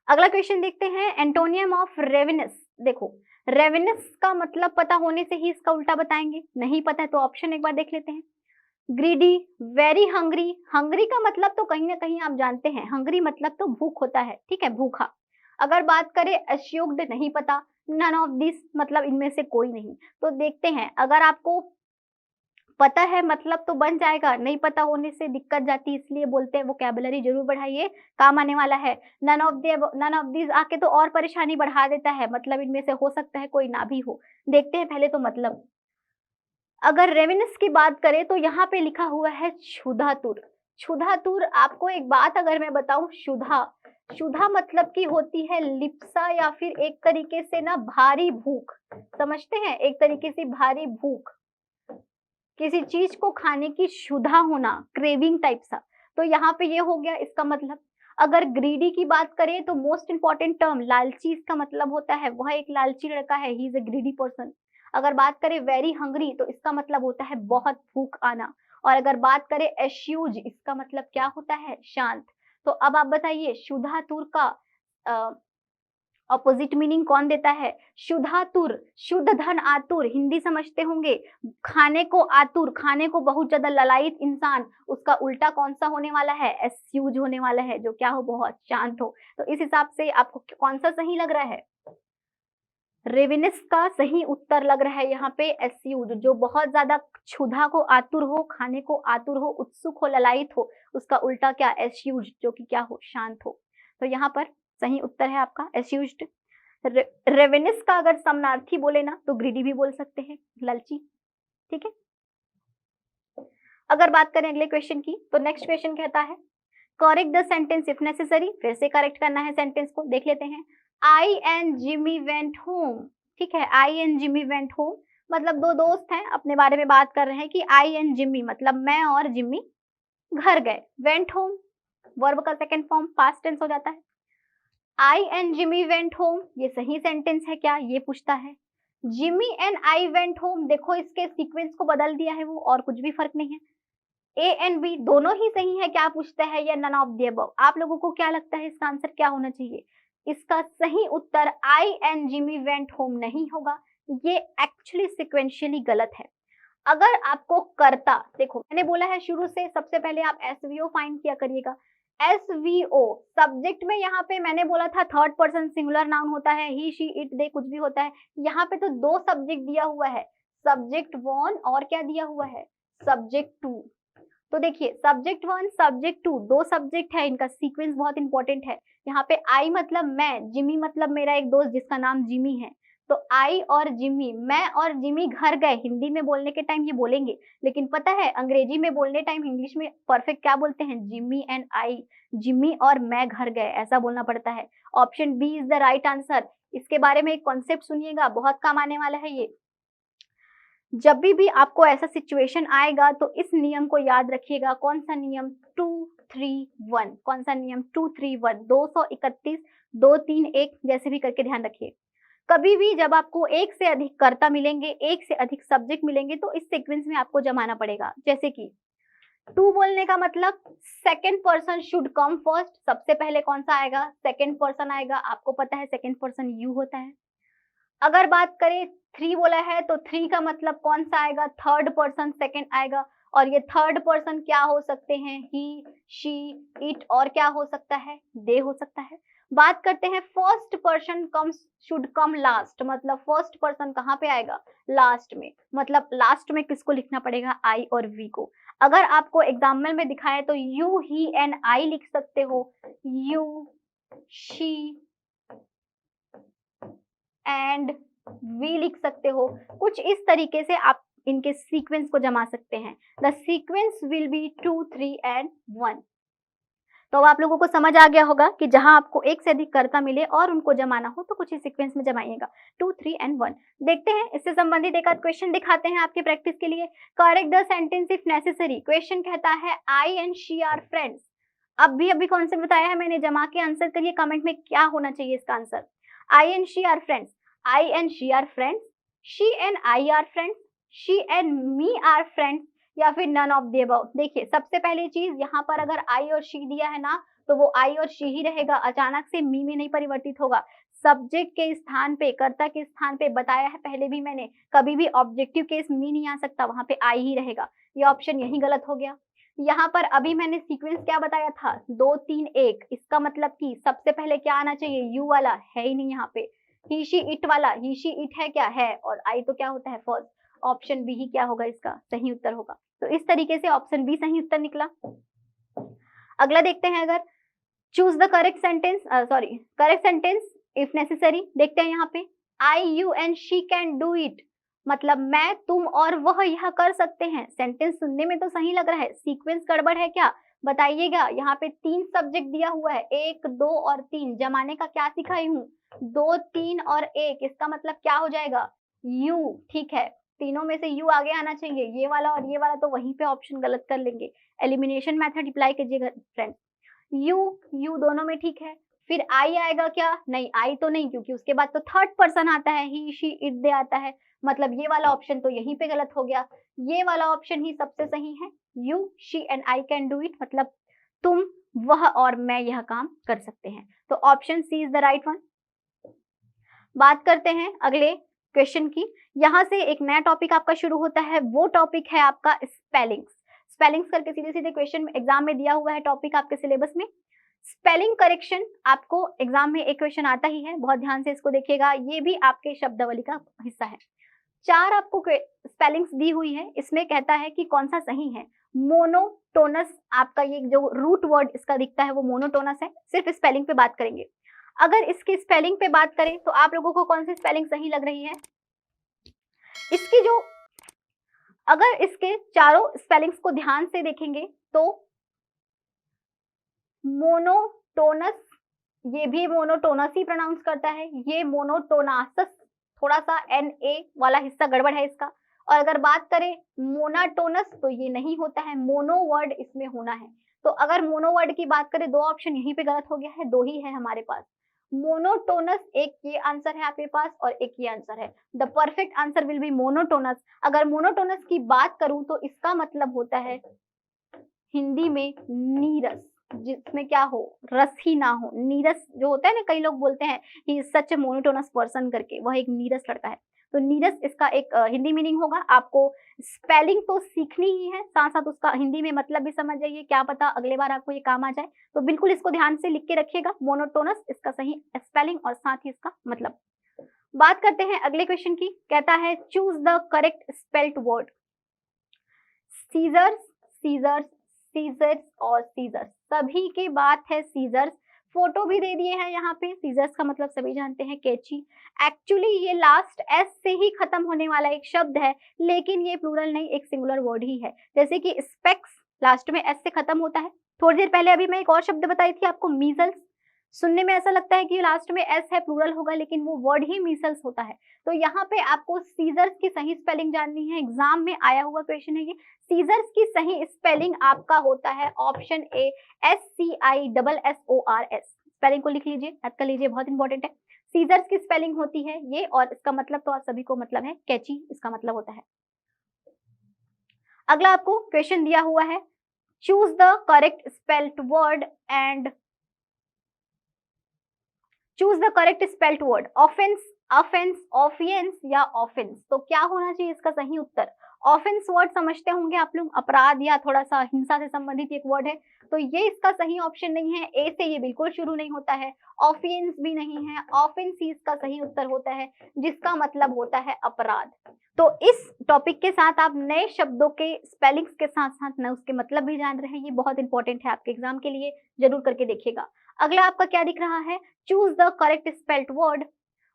अगला क्वेश्चन देखते हैं। Antonym of Rivinus. देखो, रेविनस का मतलब पता होने से ही इसका उल्टा बताएंगे, नहीं पता है तो ऑप्शन एक बार देख लेते हैं। Greedy, very hungry. हंग्री का मतलब तो कहीं ना कहीं आप जानते हैं, हंग्री मतलब तो भूख होता है, ठीक है, भूखा। अगर बात करें अश्युग्ड, नहीं पता। नन ऑफ दिस मतलब इनमें से कोई नहीं। तो देखते हैं, अगर आपको पता है मतलब तो बन जाएगा, नहीं पता होने से दिक्कत जाती, इसलिए बोलते हैं वोकैबुलरी जरूर बढ़ाइए, काम आने वाला है। नन ऑफ दिस आके तो और परेशानी बढ़ा देता है, मतलब इनमें से हो सकता है कोई ना भी हो। देखते हैं पहले तो मतलब। अगर रेवेनस की बात करें तो यहाँ पे लिखा हुआ है क्षुधातुर। क्षुधातुर, आपको एक बात अगर मैं बताऊं, क्षुधा, क्षुधा मतलब की होती है लिप्सा या फिर एक तरीके से ना भारी भूख। समझते हैं, एक तरीके से भारी भूख, किसी चीज को खाने की क्षुधा होना, क्रेविंग टाइप सा। तो यहाँ पे ये हो गया इसका मतलब। अगर ग्रीडी की बात करें तो मोस्ट इंपॉर्टेंट टर्म लालची इसका मतलब होता है, वह एक लालची लड़का है, he is a greedy person. अगर बात करें वेरी हंग्री तो इसका मतलब होता है बहुत भूख आना। और अगर बात करें एश्यूज, इसका मतलब क्या होता है? शांत। तो अब आप बताइए, शुद्धातुर का ऑपोजिट मीनिंग कौन देता है? शुद्धातुर, शुद्ध धन आतुर, हिंदी समझते होंगे। खाने को आतुर, खाने को बहुत ज्यादा ललायित इंसान, उसका उल्टा कौन सा होने वाला है? एस्यूज होने वाला है, जो क्या हो? बहुत शांत हो। तो इस हिसाब से आपको कौन सा सही लग रहा है? रेविनस का सही उत्तर लग रहा है यहाँ पे एस्यूज, जो बहुत ज्यादा क्षुधा को आतुर हो, खाने को आतुर हो, उत्सुक हो, ललायित हो, उसका उल्टा क्या? एस्यूज, जो कि क्या हो? शांत हो। तो यहाँ पर सही उत्तर है आपका एस्यूज्ड। रेवेनस का अगर समानार्थी बोले ना तो ग्रीडी भी बोल सकते हैं, लालची, ठीक है। अगर बात करें अगले क्वेश्चन की, तो नेक्स्ट क्वेश्चन कहता है correct the sentence if necessary. फिर से करेक्ट करना है सेंटेंस को, देख लेते हैं। आई एंड जिमी वेंट होम, ठीक है, आई एंड जिमी वेंट होम मतलब दो दोस्त हैं, अपने बारे में बात कर रहे हैं कि आई एंड जिमी मतलब मैं और जिमी घर गए। वेंट होम वर्ब का सेकंड फॉर्म पास्ट टेंस हो जाता है। आई एंड जिमी वेंट होम, ये सही सेंटेंस है क्या? ये पूछता है। Jimmy and I went home, देखो इसके सीक्वेंस को बदल दिया है वो, और कुछ भी फर्क नहीं है। ए एंड बी दोनों ही सही है, क्या पूछता है? या नन ऑफ द अबव। आप लोगों को क्या लगता है इसका आंसर क्या होना चाहिए? इसका सही उत्तर आई एंड जिमी वेंट होम नहीं होगा, ये एक्चुअली सिक्वेंशियली गलत है। अगर आपको कर्ता, देखो मैंने बोला है शुरू से, सबसे पहले आप एसवीओ फाइंड किया करिएगा। एसवीओ सब्जेक्ट में यहाँ पे मैंने बोला था थर्ड पर्सन सिंगुलर नाउन होता है, ही शी इट दे कुछ भी होता है। यहाँ पे तो दो सब्जेक्ट दिया हुआ है, सब्जेक्ट वन और क्या दिया हुआ है, सब्जेक्ट टू। तो देखिए सब्जेक्ट वन सब्जेक्ट टू, दो सब्जेक्ट है, इनका सीक्वेंस बहुत इंपॉर्टेंट है। यहाँ पे आई मतलब मैं, जिमी मतलब मेरा एक दोस्त जिसका नाम जिमी है। तो आई और जिमी, मैं और जिमी घर गए, हिंदी में बोलने के टाइम ये बोलेंगे, लेकिन पता है अंग्रेजी में बोलने टाइम इंग्लिश में परफेक्ट क्या बोलते हैं, जिमी एंड आई, जिमी और मैं घर गए, ऐसा बोलना पड़ता है। Option B is the right answer. इसके बारे में एक कॉन्सेप्ट सुनिएगा, बहुत काम आने वाला है ये। जब भी आपको ऐसा सिचुएशन आएगा तो इस नियम को याद रखिएगा। कौन सा नियम, 2-3-1, कौन सा नियम, 2-3-1, 231, 2-3-1, जैसे भी करके ध्यान रखिए। कभी भी जब आपको एक से अधिक कर्ता मिलेंगे, एक से अधिक सब्जेक्ट मिलेंगे, तो इस सीक्वेंस में आपको जमाना पड़ेगा। जैसे कि टू बोलने का मतलब second person should come first, सबसे पहले कौन सा आएगा, सेकेंड पर्सन आएगा। आपको पता है सेकेंड पर्सन यू होता है। अगर बात करें थ्री बोला है तो थ्री का मतलब कौन सा आएगा, थर्ड पर्सन सेकंड आएगा। और ये थर्ड पर्सन क्या हो सकते हैं, ही शी इट, और क्या हो सकता है, दे हो सकता है। बात करते हैं first person comes should come last, मतलब फर्स्ट पर्सन कहाँ पे आएगा, लास्ट में, मतलब लास्ट में किसको लिखना पड़ेगा, आई और वी को। अगर आपको एग्जाम्पल में दिखाए तो यू ही एंड आई लिख सकते हो, यू शी एंड वी लिख सकते हो। कुछ इस तरीके से आप इनके सीक्वेंस को जमा सकते हैं। The sequence will be 2, 3 and 1। तो अब आप लोगों को समझ आ गया होगा कि जहां आपको एक से अधिक कर्ता मिले और उनको जमाना हो तो कुछ इस सीक्वेंस में जमाइएगा, 2, 3 एंड 1। देखते हैं इससे संबंधित एक आध क्वेश्चन दिखाते हैं आपके प्रैक्टिस के लिए। Correct the sentence if necessary. Question कहता है आई एंड शी आर फ्रेंड्स। अभी कॉन्सेप्ट बताया है मैंने, जमा के आंसर करिए कमेंट में क्या होना चाहिए इसका answer. I and she are friends, I and she are friends, she and I are friends, she and me are friends, या फिर none of the above। देखिए सबसे पहली चीज यहाँ पर अगर I और she दिया है ना तो वो I और she ही रहेगा, अचानक से me में नहीं परिवर्तित होगा। सब्जेक्ट के स्थान पे, कर्ता के स्थान पे बताया है पहले भी मैंने, कभी भी ऑब्जेक्टिव केस मी नहीं आ सकता, वहां पे I ही रहेगा। ये ऑप्शन यही गलत हो गया। यहाँ पर अभी मैंने सीक्वेंस क्या बताया था, 2, 3, 1, इसका मतलब कि सबसे पहले क्या आना चाहिए, यू वाला है ही नहीं यहाँ पे। ही शी इट वाला, ही शी इट है क्या है, और आई तो क्या होता है फर्स्ट। ऑप्शन बी ही क्या होगा, इसका सही उत्तर होगा। तो इस तरीके से ऑप्शन बी सही उत्तर निकला। अगला देखते हैं, अगर choose the correct sentence, correct sentence if necessary. देखते हैं यहाँ पे, I you and she can do it, मतलब मैं तुम और वह यह कर सकते हैं। सेंटेंस सुनने में तो सही लग रहा है, सीक्वेंस गड़बड़ है क्या, बताइएगा। यहाँ पे 3 सब्जेक्ट दिया हुआ है, 1, 2 और 3। जमाने का क्या सिखाई हूँ, 2, 3 और 1, इसका मतलब क्या हो जाएगा, यू। ठीक है, तीनों में से यू आगे आना चाहिए, ये वाला और ये वाला तो वहीं पे ऑप्शन गलत कर लेंगे। एलिमिनेशन मेथड अप्लाई कीजिएगा फ्रेंड्स। यू दोनों में ठीक है। फिर आई आएगा क्या, नहीं आई तो नहीं, क्योंकि उसके बाद तो थर्ड पर्सन आता है, ही शी इट दे आता है, मतलब ये वाला ऑप्शन तो यहीं पे गलत हो गया। ये वाला ऑप्शन ही सबसे सही है, you she and I can do it, मतलब तुम, वह और मैं यह काम कर सकते हैं। तो option C is the right one. बात करते हैं अगले क्वेश्चन की। यहां से एक नया टॉपिक आपका शुरू होता है, वो टॉपिक है आपका स्पेलिंग्स। स्पेलिंग्स करके सीधे सीधे क्वेश्चन एग्जाम में दिया हुआ है टॉपिक आपके सिलेबस में। स्पेलिंग करेक्शन आपको एग्जाम में एक क्वेश्चन आता ही है, बहुत ध्यान से इसको देखिएगा, ये भी आपके शब्दावली का हिस्सा है। 4 आपको स्पेलिंग्स दी हुई है, इसमें कहता है कि कौन सा सही है। मोनोटोनस, आपका ये जो रूट वर्ड इसका दिखता है वो मोनोटोनस है। सिर्फ स्पेलिंग पे बात करेंगे। अगर इसकी स्पेलिंग पे बात करें तो आप लोगों को कौन सी स्पेलिंग सही लग रही है, इसकी जो, अगर इसके चारों स्पेलिंग्स को ध्यान से देखेंगे तो मोनोटोनस, ये भी मोनोटोनस ही प्रोनाउंस करता है, ये मोनोटोनासस, थोड़ा सा NA वाला हिस्सा गड़बड़ है इसका। और अगर बात करें मोनाटोनस तो ये नहीं होता है, मोनो वर्ड इसमें होना है। तो अगर मोनो वर्ड की बात करें, 2 ऑप्शन यहीं पे गलत हो गया है, 2 ही है हमारे पास। मोनोटोनस, एक ये आंसर है आपके पास और एक ये आंसर है। The perfect answer will be monotonous. अगर मोनोटोनस की बात करूं तो इसका मतलब होता है हिंदी में नीरस, जिसमें क्या हो, रस ही ना हो। नीरस जो होता है ना, कई लोग बोलते हैं he is such A monotonous person करके, वह एक नीरस लड़का है। तो नीरस इसका एक हिंदी मीनिंग होगा। आपको स्पेलिंग तो सीखनी ही है, साथ साथ उसका हिंदी में मतलब भी समझ जाइए, क्या पता अगले बार आपको ये काम आ जाए। तो बिल्कुल इसको ध्यान से लिख के रखिएगा, मोनोटोनस इसका सही स्पेलिंग और साथ ही इसका मतलब। बात करते हैं अगले क्वेश्चन की। कहता है choose the correct spelled word. Scissors, scissors, scissors और सीजर्स, सभी की बात है सीजर्स। फोटो भी दे दिए हैं यहाँ पे। सीजर्स का मतलब सभी जानते हैं कैंची। एक्चुअली ये लास्ट एस से ही खत्म होने वाला एक शब्द है, लेकिन ये प्लूरल नहीं, एक सिंगुलर वर्ड ही है। जैसे कि स्पेक्स लास्ट में एस से खत्म होता है। थोड़ी देर पहले अभी मैं एक और शब्द बताई थी आपको, मीजल्स। सुनने में ऐसा लगता है कि लास्ट में एस है, प्लूरल होगा, लेकिन वो वर्ड ही मीजल्स होता है। तो यहाँ पे आपको सीजर्स की सही स्पेलिंग जाननी है, एग्जाम में आया हुआ क्वेश्चन है ये। सीजर्स की सही स्पेलिंग आपका होता है ऑप्शन ए, SCISSORS। स्पेलिंग को लिख लीजिए, याद कर लीजिए, बहुत इंपॉर्टेंट है। सीजर्स की स्पेलिंग होती है ये, और इसका मतलब तो आप सभी को मतलब है कैची, इसका मतलब होता है। अगला आपको क्वेश्चन दिया हुआ है, choose the correct spelled word and choose the correct spelled word. Offence, affence, offience या ऑफेंस। तो क्या होना चाहिए इसका सही उत्तर? ऑफेंस वर्ड समझते होंगे आप लोग, अपराध या थोड़ा सा हिंसा से संबंधित एक वर्ड है, तो ये इसका सही ऑप्शन नहीं है। ए से ये बिल्कुल शुरू नहीं होता है, ऑफियंस भी नहीं है, ऑफेंस ही इसका सही उत्तर होता है, जिसका मतलब होता है अपराध। तो इस टॉपिक के साथ आप नए शब्दों के स्पेलिंग्स के साथ साथ न उसके मतलब भी जान रहे हैं, ये बहुत इंपॉर्टेंट है आपके एग्जाम के लिए, जरूर करके देखिएगा। अगला आपका क्या दिख रहा है, choose the correct spelled word.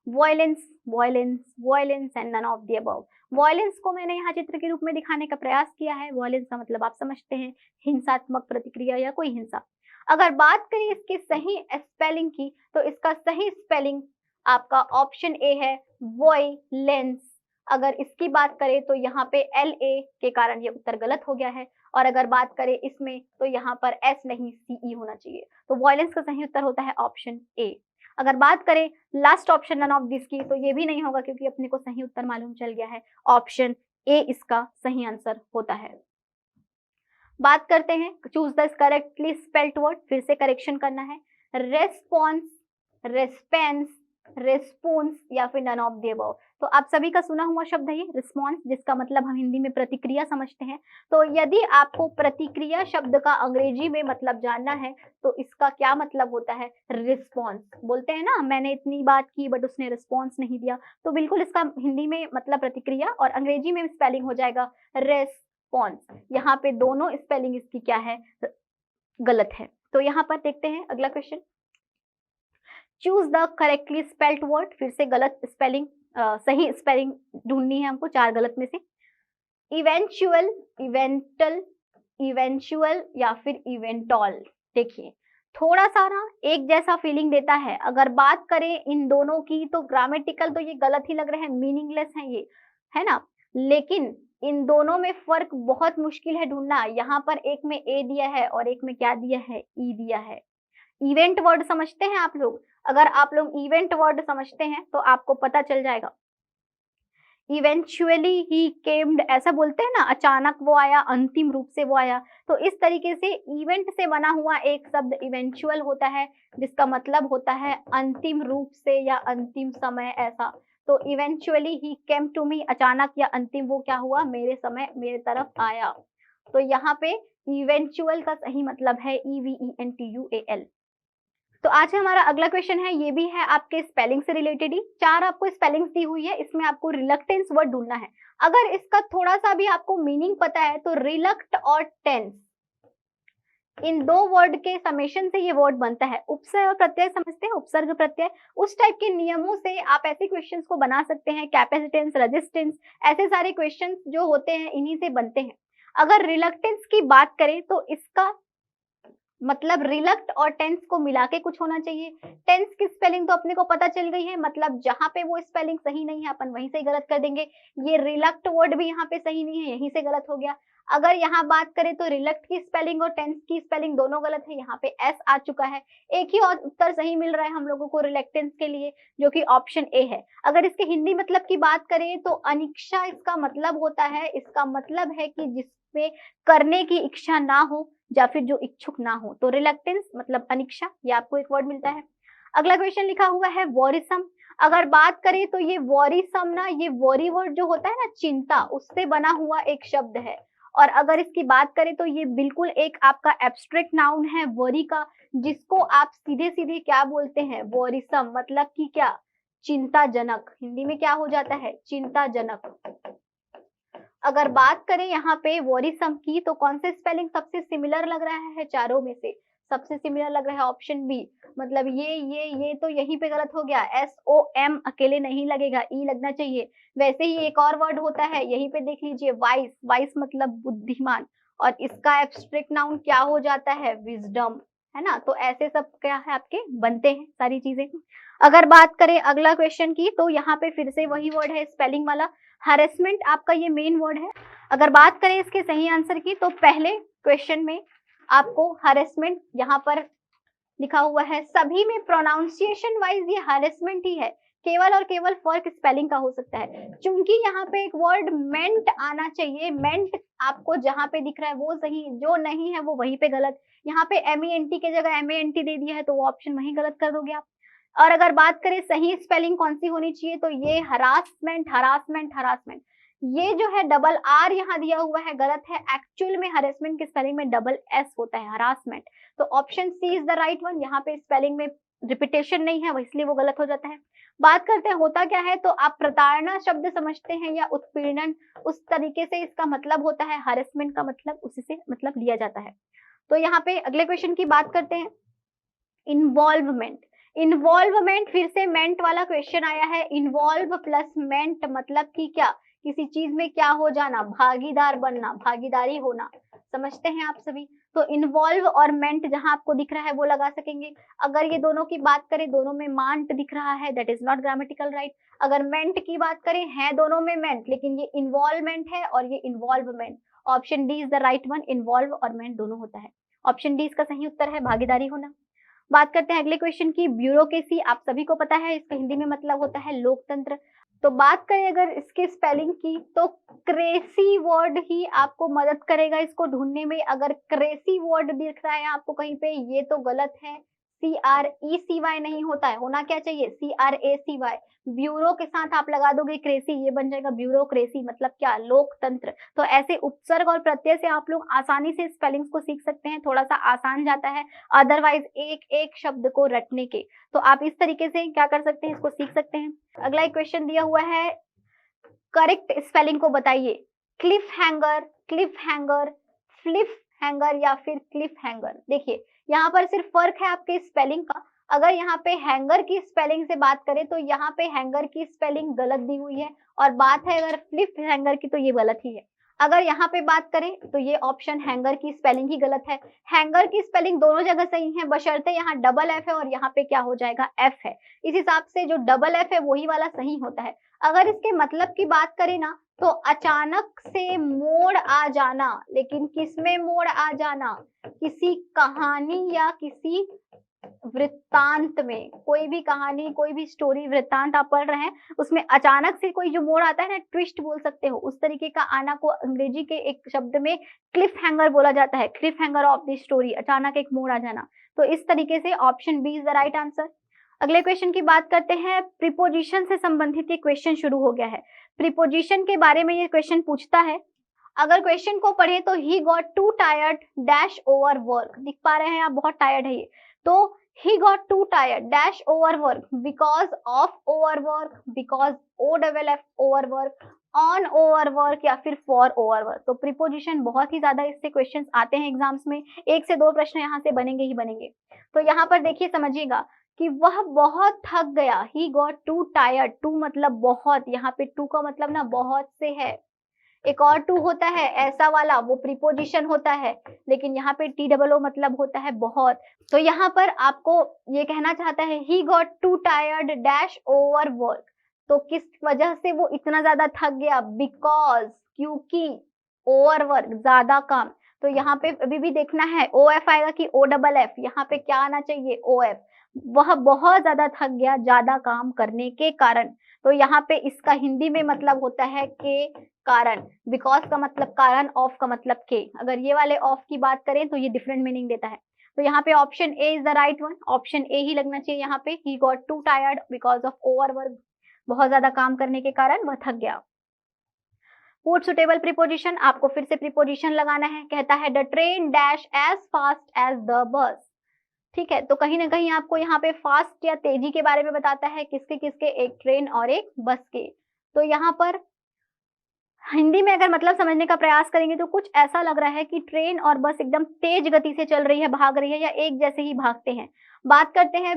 Violence, violence, violence and none of the above. Violence को मैंने यहाँ चित्र के रूप में दिखाने का प्रयास किया है। वॉयलेंस का मतलब आप समझते हैं, हिंसात्मक प्रतिक्रिया या कोई हिंसा। अगर बात करें इसकी सही स्पेलिंग की, तो इसका सही स्पेलिंग आपका ऑप्शन ए है, वॉयलेंस। अगर इसकी बात करें तो यहाँ पे LA के कारण ये उत्तर गलत हो गया है, और अगर बात करें इसमें तो यहाँ पर S नहीं CE होना चाहिए। तो वॉयलेंस का सही उत्तर होता है ऑप्शन ए। अगर बात करें last option none of this की, तो ये भी नहीं होगा, क्योंकि अपने को सही उत्तर मालूम चल गया है, ऑप्शन ए इसका सही आंसर होता है। बात करते हैं choose the correctly spelled word. फिर से करेक्शन करना है, रेस्पॉन्स, रेस्पेंस, रेस्पॉन्स या फिर नन ऑफ द अबव। तो आप सभी का सुना हुआ शब्द है ये रिस्पॉन्स, जिसका मतलब हम हिंदी में प्रतिक्रिया समझते हैं। तो यदि आपको प्रतिक्रिया शब्द का अंग्रेजी में मतलब जानना है, तो इसका क्या मतलब होता है, रिस्पॉन्स। बोलते हैं ना, मैंने इतनी बात की बट उसने रिस्पॉन्स नहीं दिया, तो बिल्कुल इसका हिंदी में मतलब प्रतिक्रिया, और अंग्रेजी में स्पेलिंग हो जाएगा रेस्पॉन्स। यहाँ पे दोनों स्पेलिंग इसकी क्या है, गलत है। तो यहाँ पर देखते हैं अगला question, choose the correctly spelled word. फिर से गलत स्पेलिंग, सही स्पेलिंग ढूंढनी है हमको, 4 गलत में से। इवेंचुअल, इवेंटल, इवेंचुअल या फिर इवेंटॉल। देखिए थोड़ा सा ना एक जैसा फीलिंग देता है। अगर बात करें इन दोनों की, तो ग्रामेटिकल तो ये गलत ही लग रहे हैं, मीनिंगलेस है ये, है ना। लेकिन इन दोनों में फर्क बहुत मुश्किल है ढूंढना। यहाँ पर एक में ए दिया है और एक में क्या दिया है, ई दिया है। इवेंट वर्ड समझते हैं आप लोग? अगर आप लोग इवेंट वर्ड समझते हैं तो आपको पता चल जाएगा, इवेंचुअली ही केम्ड, ऐसा बोलते हैं ना, अचानक वो आया, अंतिम रूप से वो आया। तो इस तरीके से इवेंट से बना हुआ एक शब्द इवेंचुअल होता है, जिसका मतलब होता है अंतिम रूप से या अंतिम समय, ऐसा। तो eventually he came to me, अचानक या अंतिम वो क्या हुआ, मेरे समय, मेरे तरफ आया। तो यहाँ पे इवेंचुअल का सही मतलब है EVENTUAL। तो आज हमारा अगला क्वेश्चन है, ये भी है आपके स्पेलिंग से रिलेटेड ही। 4 आपको स्पेलिंग्स दी हुई है, इसमें आपको रिलक्टेंस वर्ड ढूंढना है। अगर इसका थोड़ा सा भी आपको मीनिंग पता है, तो रिलक्ट और टेंस, इन 2 वर्ड के समेशन से ये वर्ड बनता है। उपसर्ग प्रत्यय समझते हैं, उपसर्ग प्रत्यय, उस टाइप के नियमों से आप ऐसे क्वेश्चंस को बना सकते हैं। कैपेसिटेंस, रेजिस्टेंस, ऐसे सारे क्वेश्चंस जो होते हैं इन्हीं से बनते हैं। अगर रिलक्टेंस की बात करें, तो इसका मतलब रिलक्ट और टेंस को मिला के कुछ होना चाहिए। टेंस की स्पेलिंग तो अपने को पता चल गई है, मतलब जहां पे वो स्पेलिंग सही नहीं है अपन वहीं से गलत कर देंगे। ये रिलक्ट वर्ड भी यहाँ पे सही नहीं है, यहीं से गलत हो गया। अगर यहाँ बात करें तो रिलक्ट की स्पेलिंग और टेंस की स्पेलिंग दोनों गलत है, यहाँ पे एस आ चुका है। एक ही और उत्तर सही मिल रहा है हम लोगों को रिलेक्टेंस के लिए, जो कि ऑप्शन ए है। अगर इसके हिंदी मतलब की बात करें, तो अनिच्छा इसका मतलब होता है। इसका मतलब है कि जिसमें करने की इच्छा ना हो या फिर जो इच्छुक ना हो, तो रिलक्टेंस मतलब अनिच्छा, ये आपको एक वर्ड मिलता है। अगला क्वेश्चन लिखा हुआ है वॉरिसम। अगर बात करें तो ये वॉरिसम ना, ये वॉरी वर्ड जो होता है ना, चिंता, उससे बना हुआ एक शब्द है। और अगर इसकी बात करें तो ये बिल्कुल एक आपका एब्स्ट्रैक्ट नाउन है वॉरी का, जिसको आप सीधे सीधे क्या बोलते हैं, वॉरिसम, मतलब कि क्या, चिंताजनक। हिंदी में क्या हो जाता है, चिंताजनक। अगर बात करें यहाँ पे वॉरिसम की, तो कौन से स्पेलिंग सबसे सिमिलर लग रहा है चारों में से, सबसे सिमिलर लग रहा है ऑप्शन बी। मतलब ये तो यहीं पे गलत हो गया, SOM अकेले नहीं लगेगा, ई लगना चाहिए। वैसे ही एक और वर्ड होता है, यहीं पे देख लीजिए, वाइस, वाइस मतलब बुद्धिमान, और इसका एब्स्ट्रैक्ट नाउन क्या हो जाता है, विजडम, है ना। तो ऐसे सब क्या है आपके बनते हैं सारी चीजें। अगर बात करें अगला क्वेश्चन की, तो यहाँ पे फिर से वही वर्ड है स्पेलिंग वाला, हैरेसमेंट आपका ये मेन वर्ड है। अगर बात करें इसके सही आंसर की, तो पहले क्वेश्चन में आपको हैरेसमेंट यहाँ पर लिखा हुआ है, सभी में प्रोनाउंसिएशन वाइज ये हैरेसमेंट ही है, केवल और केवल फर्क स्पेलिंग का हो सकता है। क्योंकि यहाँ पे एक वर्ड मेंट आना चाहिए, मेंट आपको जहाँ पे दिख रहा है वो सही, जो नहीं है वो वहीं पे गलत। यहाँ पे MENT की जगह MANT दे दिया है, तो वो ऑप्शन वहीं गलत कर दोगे आप। और अगर बात करें सही स्पेलिंग कौन सी होनी चाहिए, तो ये हरासमेंट, हरासमेंट, हरासमेंट। ये जो है डबल R यहाँ दिया हुआ है, गलत है। एक्चुअल में हरेसमेंट की स्पेलिंग में डबल S होता है, हरासमेंट। तो option C is the right one. यहाँ पे स्पेलिंग में रिपीटेशन नहीं है, इसलिए वो गलत हो जाता है। बात करते हैं होता क्या है, तो आप प्रताड़ना शब्द समझते हैं या उत्पीड़न, उस तरीके से इसका मतलब होता है, हरेसमेंट का मतलब उसी से मतलब लिया जाता है। तो यहाँ पे अगले क्वेश्चन की बात करते हैं, इन्वॉल्वमेंट। इन्वॉल्वमेंट फिर से मेंट वाला क्वेश्चन आया है, इन्वॉल्व प्लस मेंट मतलब कि क्या, किसी चीज में क्या हो जाना, भागीदार बनना, भागीदारी होना, समझते हैं आप सभी। तो इन्वॉल्व और मेंट जहां आपको दिख रहा है वो लगा सकेंगे। अगर ये दोनों की बात करें, दोनों में मांट दिख रहा है, that is not grammatical right. अगर मेंट की बात करें, है दोनों में मेंट, लेकिन ये इन्वॉल्वमेंट है और ये involvement. Option D is the right one, involve और मेंट दोनों होता है। ऑप्शन डी इसका सही उत्तर है, भागीदारी होना। बात करते हैं अगले क्वेश्चन की, ब्यूरोक्रेसी। आप सभी को पता है इसका हिंदी में मतलब होता है लोकतंत्र। तो बात करें अगर इसके स्पेलिंग की, तो क्रेसी वर्ड ही आपको मदद करेगा इसको ढूंढने में। अगर क्रेसी वर्ड दिख रहा है आपको कहीं पे, ये तो गलत है, CRECY नहीं होता है, होना क्या चाहिए, CRACY। ब्यूरो के साथ आप लगा दोगे क्रेसी, ये बन जाएगा ब्यूरोक्रेसी, मतलब क्या, लोकतंत्र। तो ऐसे उपसर्ग और प्रत्यय से आप लोग आसानी से स्पेलिंग्स को सीख सकते हैं, थोड़ा सा आसान जाता है, अदरवाइज एक एक शब्द को रटने के। तो आप इस तरीके से क्या कर सकते हैं, इसको सीख सकते हैं। अगला एक क्वेश्चन दिया हुआ है, करेक्ट स्पेलिंग को बताइए। Cliff hanger, Cliff hanger, flip hanger या फिर क्लिफ हैंगर। देखिए यहाँ पर सिर्फ फर्क है आपके स्पेलिंग का। अगर यहाँ पे हैंगर की स्पेलिंग से बात करें, तो यहाँ पे हैंगर की स्पेलिंग गलत दी हुई है, और बात है अगर फ्लिप हैंगर की, तो ये गलत ही है। अगर यहाँ पे बात करें तो ये ऑप्शन हैंगर की स्पेलिंग ही गलत है। हैंगर की स्पेलिंग दोनों जगह सही है, बशर्ते यहाँ डबल एफ है और यहाँ पे क्या हो जाएगा, एफ है। इस हिसाब से जो डबल एफ है वही वाला सही होता है। अगर इसके मतलब की बात करें ना, तो अचानक से मोड़ आ जाना, लेकिन किसमें मोड़ आ जाना, किसी कहानी या किसी वृत्तांत में। कोई भी कहानी, कोई भी स्टोरी, वृत्तांत आप पढ़ रहे हैं, उसमें अचानक से कोई जो मोड़ आता है ना, ट्विस्ट बोल सकते हो, उस तरीके का आना को अंग्रेजी के एक शब्द में क्लिफ हैंगर बोला जाता है। Cliff hanger of the story, अचानक एक मोड़ आ जाना। तो इस तरीके से option B is the right answer. अगले क्वेश्चन की बात करते हैं, प्रीपोजिशन से संबंधित ये क्वेश्चन शुरू हो गया है। प्रीपोजिशन के बारे में ये क्वेश्चन पूछता है। अगर क्वेश्चन को पढ़े तो ही got too tired dash over work, दिख पा रहे हैं आप, बहुत टायर्ड है ये। तो he got too tired dash overwork because of overwork, because OFF overwork, on overwork या फिर for overwork। तो प्रीपोजिशन बहुत ही ज्यादा इससे क्वेश्चंस आते हैं एग्जाम्स में, एक से दो प्रश्न यहाँ से बनेंगे ही बनेंगे। तो यहाँ पर देखिए समझिएगा कि वह बहुत थक गया, he got too tired, too मतलब बहुत, यहाँ पे टू का मतलब ना बहुत से है। एक और टू होता है ऐसा वाला, वो प्रीपोजिशन होता है, लेकिन यहाँ पे TOO मतलब होता है बहुत। तो यहाँ पर आपको ये कहना चाहता है ही got too tired dash over work. तो किस वजह से वो इतना ज्यादा थक गया, बिकॉज, क्योंकि, ओवर वर्क ज्यादा काम। तो यहाँ पे अभी भी देखना है OF आएगा कि OFF, यहाँ पे क्या आना चाहिए, OF। वह बहुत ज्यादा थक गया ज्यादा काम करने के कारण। तो यहाँ पे इसका हिंदी में मतलब होता है के कारण। बिकॉज का मतलब कारण, ऑफ का मतलब के। अगर ये वाले ऑफ की बात करें तो ये डिफरेंट मीनिंग देता है। तो यहाँ पे option A is the right one, option A ही लगना चाहिए यहाँ पे। He got too tired because of overwork, बहुत ज्यादा काम करने के कारण वह थक गया। पुट सुटेबल प्रीपोजिशन, आपको फिर से प्रीपोजिशन लगाना है। कहता है the train dash as fast as the bus. ठीक है, तो कहीं ना कहीं आपको यहाँ पे फास्ट या तेजी के बारे में बताता है, किसके किसके, एक ट्रेन और एक बस के। तो यहाँ पर हिंदी में अगर मतलब समझने का प्रयास करेंगे तो कुछ ऐसा लग रहा है कि ट्रेन और बस एकदम तेज गति से चल रही है, भाग रही है, या एक जैसे ही भागते हैं। बात करते हैं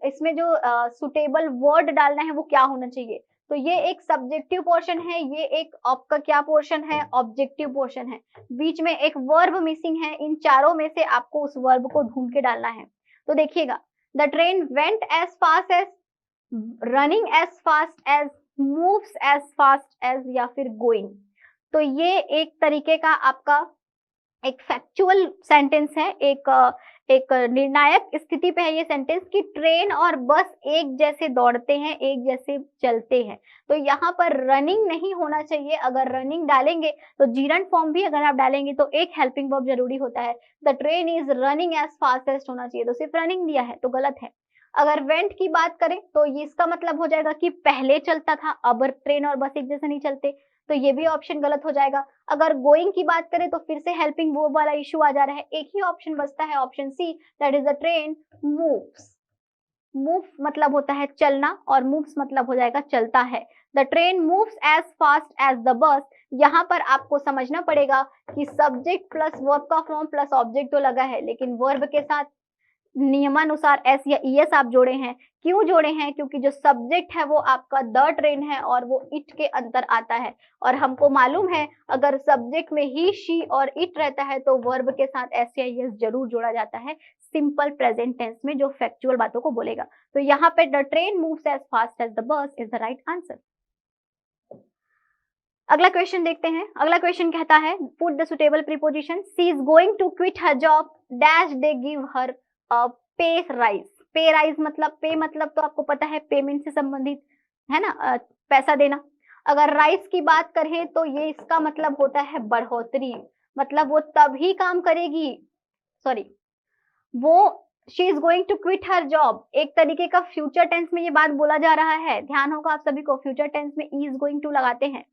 इसमें जो सुटेबल वर्ड डालना है वो क्या होना चाहिए। तो ये एक सब्जेक्टिव पोर्शन है, ये एक आपका क्या पोर्शन है, ऑब्जेक्टिव पोर्शन है। बीच में एक वर्ब मिसिंग है, इन चारों में से आपको उस वर्ब को ढूंढ के डालना है। तो देखिएगा, the train went as fast as, running as fast as, moves as fast as, या फिर गोइंग। तो ये एक तरीके का आपका एक फैक्चुअल सेंटेंस है, एक निर्णायक स्थिति पे है ये सेंटेंस कि ट्रेन और बस एक जैसे दौड़ते हैं, एक जैसे चलते हैं। तो यहाँ पर रनिंग नहीं होना चाहिए। अगर रनिंग डालेंगे तो जीरंड फॉर्म भी अगर आप डालेंगे तो एक हेल्पिंग वर्ब जरूरी होता है। The train is running as fastest होना चाहिए, तो सिर्फ रनिंग दिया है तो गलत है। अगर वेंट की बात करें तो ये इसका मतलब हो जाएगा कि पहले चलता था, अब ट्रेन और बस एक जैसे नहीं चलते, तो ये भी ऑप्शन गलत हो जाएगा। अगर गोइंग की बात करें तो फिर से हेल्पिंग वर्ब वाला इशू आ जा रहा है। एक ही ऑप्शन बचता है, option C, that is the train moves. Move मतलब होता है चलना और मूव्स मतलब हो जाएगा चलता है। The train moves as fast as the bus. यहाँ पर आपको समझना पड़ेगा कि सब्जेक्ट प्लस वर्ब का फॉर्म प्लस ऑब्जेक्ट तो लगा है, लेकिन वर्ब के साथ नियमानुसार एस या ईएस आप जोड़े हैं। क्यों जोड़े हैं? क्योंकि जो सब्जेक्ट है वो आपका द ट्रेन है और वो इट के अंदर आता है, और हमको मालूम है अगर सब्जेक्ट में ही, शी और इट रहता है तो वर्ब के साथ एस या ईएस जरूर जोड़ा जाता है सिंपल प्रेजेंट टेंस में, जो फैक्चुअल बातों को बोलेगा। तो यहाँ पे the train moves as fast as the bus is the right answer. अगला क्वेश्चन देखते हैं। अगला क्वेश्चन कहता है put the suitable preposition, she is going to quit her job dash they give her pay rise. पे rise मतलब, पे मतलब तो आपको पता है पेमेंट से संबंधित है ना, पैसा देना। अगर राइज की बात करें तो ये इसका मतलब होता है बढ़ोतरी, मतलब वो तभी काम करेगी, सॉरी, वो she is going to quit her job, एक तरीके का फ्यूचर टेंस में ये बात बोला जा रहा है। ध्यान होगा आप सभी को, फ्यूचर टेंस में इज गोइंग टू लगाते हैं।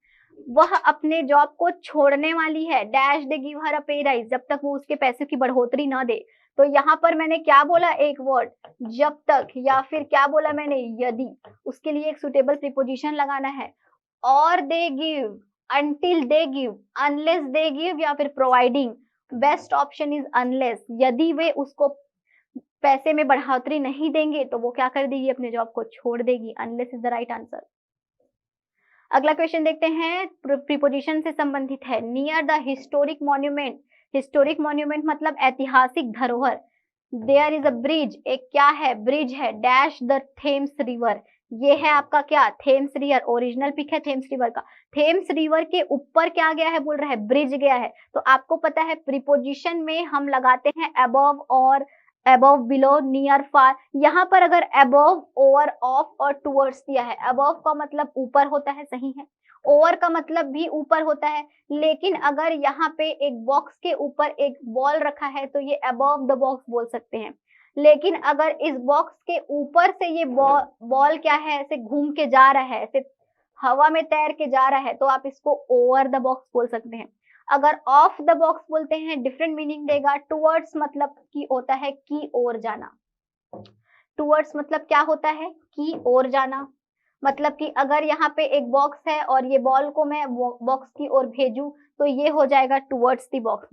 वह अपने जॉब को छोड़ने वाली है, डैश दे गिव हर अ पे राइज, जब तक वो उसके पैसे की बढ़ोतरी ना दे। तो यहाँ पर मैंने क्या बोला, एक वर्ड जब तक, या फिर क्या बोला मैंने, यदि। उसके लिए एक सुटेबल प्रीपोजिशन लगाना है, और they give, until they give, unless they give, या फिर providing. Best option is unless. यदि वे उसको पैसे में बढ़ोतरी नहीं देंगे तो वो क्या कर देगी, अपने जॉब को छोड़ देगी। Unless is the right answer. अगला क्वेश्चन देखते हैं, प्रीपोजिशन से संबंधित है। Near the historic monument, historic monument मतलब ऐतिहासिक धरोहर। देयर इज अ ब्रिज, एक क्या है, ब्रिज है, डैश द थेम्स रिवर। ये है आपका क्या, थेम्स रिवर। ओरिजिनल पिक है थेम्स रिवर का। थेम्स रिवर के ऊपर क्या गया है, बोल रहा है ब्रिज गया है। तो आपको पता है प्रीपोजिशन में हम लगाते हैं अबव और अबव, बिलो, नियर, फार। यहाँ पर अगर अबव, ओवर, ऑफ और टुवर्ड्स दिया है, अबव का मतलब ऊपर होता है, सही है। ओवर का मतलब भी ऊपर होता है, लेकिन अगर यहाँ पे एक बॉक्स के ऊपर एक बॉल रखा है तो ये अबव द बॉक्स बोल सकते हैं। लेकिन अगर इस बॉक्स के ऊपर से ये बॉल क्या है, ऐसे घूम के जा रहा है, ऐसे हवा में तैर के जा रहा है, तो आप इसको ओवर द बॉक्स बोल सकते हैं। अगर ऑफ द बॉक्स बोलते हैं डिफरेंट मीनिंग देगा। टुवर्ड्स मतलब की होता है की ओर जाना। टुवर्ड्स मतलब क्या होता है, की ओर जाना। मतलब कि अगर यहाँ पे एक बॉक्स है और ये बॉल को मैं बॉक्स की ओर भेजूं तो ये हो जाएगा टुवर्ड्स द बॉक्स।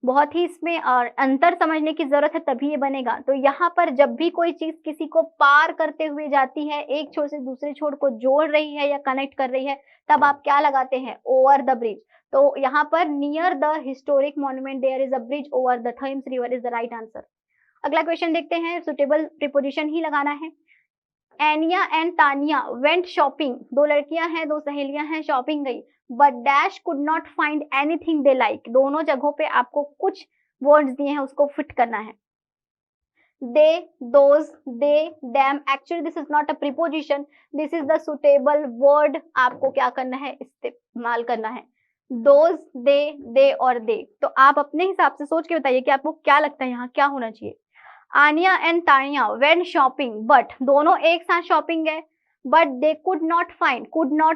बहुत ही इसमें अंतर समझने की जरूरत है, तभी ये बनेगा। तो यहाँ पर जब भी कोई चीज किसी को पार करते हुए जाती है, एक छोर से दूसरे छोर को जोड़ रही है या कनेक्ट कर रही है, तब आप क्या लगाते हैं, ओवर द ब्रिज। तो यहाँ पर near the historic monument there is a bridge over the Thames river is the right answer. अगला क्वेश्चन देखते हैं, सुटेबल प्रीपोजिशन ही लगाना है। Anya and Tania went shopping, दो लड़कियां हैं, दो सहेलियां हैं, शॉपिंग गई, but dash could not find anything they like. दोनों जगहों पे आपको कुछ वर्ड्स दिए हैं, उसको फिट करना है। They, those, they, them. Actually this is not a preposition, this is the suitable word. आपको क्या करना है, इस्तेमाल करना है। दोज, दे और दे। तो आप अपने हिसाब से सोच के बताइए कि आपको क्या लगता है यहाँ क्या होना चाहिए। Aniya and Tania went shopping, but दोनों एक साथ शॉपिंग है, but they could not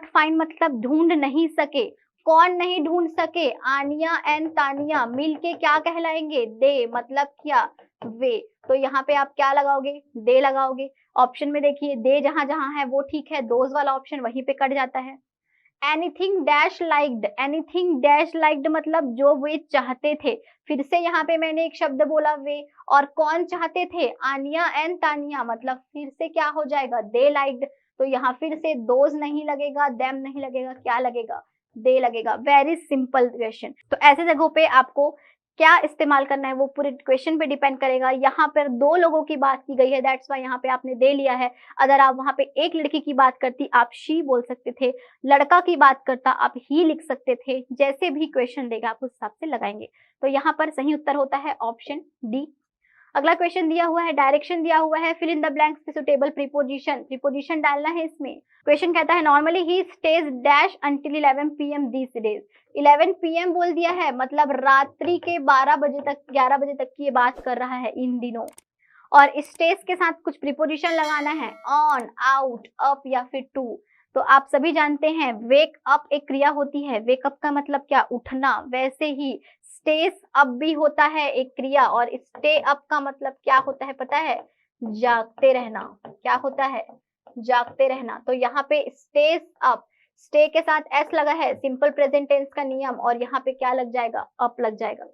find मतलब ढूंढ नहीं सके। कौन नहीं ढूंढ सके? आनिया एंड तानिया मिलके क्या कहलाएंगे? दे, मतलब क्या? वे। तो यहाँ पे आप क्या लगाओगे? दे लगाओगे। ऑप्शन में देखिए दे जहां जहां है वो ठीक है, दोज वाला ऑप्शन वहीं पे कट जाता है। Anything dash liked, anything dash liked मतलब जो वे चाहते थे। फिर से यहाँ पे मैंने एक शब्द बोला वे, और कौन चाहते थे? आनिया एंड तानिया, मतलब फिर से क्या हो जाएगा? दे लाइक्ड। तो यहाँ फिर से दोज नहीं लगेगा, देम नहीं लगेगा, क्या लगेगा? दे लगेगा। Very simple question. तो ऐसे जगहों पे आपको क्या इस्तेमाल करना है वो पूरे क्वेश्चन पे डिपेंड करेगा। यहाँ पर दो लोगों की बात की गई है, दैट्स वाई यहाँ पे आपने दे लिया है। अगर आप वहां पे एक लड़की की बात करती आप शी बोल सकते थे, लड़का की बात करता आप ही लिख सकते थे। जैसे भी क्वेश्चन देगा आप उस हिसाब से लगाएंगे। तो यहाँ पर सही उत्तर होता है ऑप्शन डी। अगला क्वेश्चन दिया हुआ है, डायरेक्शन दिया हुआ है, fill in the blanks with suitable preposition, preposition डालना है इसमें। क्वेश्चन कहता है normally he stays dash until 11 PM this days. 11 PM बोल दिया है, मतलब रात्रि के 12 बजे तक, 11 बजे तक की ये बात कर रहा है इन दिनों। और स्टेज के साथ कुछ प्रीपोजिशन लगाना है, ऑन, आउट, अप या फिर टू। तो आप सभी जानते हैं वेक अप एक क्रिया होती है, वेक अप का मतलब क्या? उठना। वैसे ही स्टेज अप भी होता है एक क्रिया, और स्टे अप का मतलब क्या होता है पता है? जागते रहना। क्या होता है? जागते रहना। तो यहाँ पे स्टेज अप, स्टे के साथ एस लगा है, सिंपल प्रेजेंट टेंस का नियम, और यहाँ पे क्या लग जाएगा? अप लग जाएगा।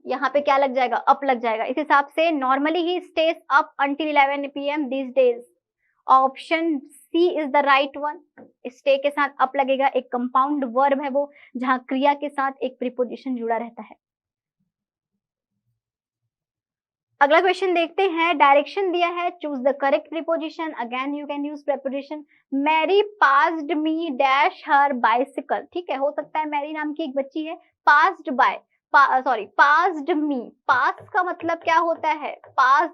यहाँ पे क्या लग जाएगा? अप लग जाएगा। इस हिसाब से normally he stays up until 11 PM this days. Option C is the right one. Stay के साथ अप लगेगा, एक कंपाउंड वर्ब है वो, जहां क्रिया के साथ एक प्रीपोजिशन जुड़ा रहता है। अगला क्वेश्चन देखते हैं, डायरेक्शन दिया है, choose the correct preposition. Again you can use preposition. Mary passed me dash her bicycle. ठीक है, हो सकता है मैरी नाम की एक बच्ची है, पास्ड बाय, सॉरी पास्ड मी। पास का मतलब क्या होता है? पास,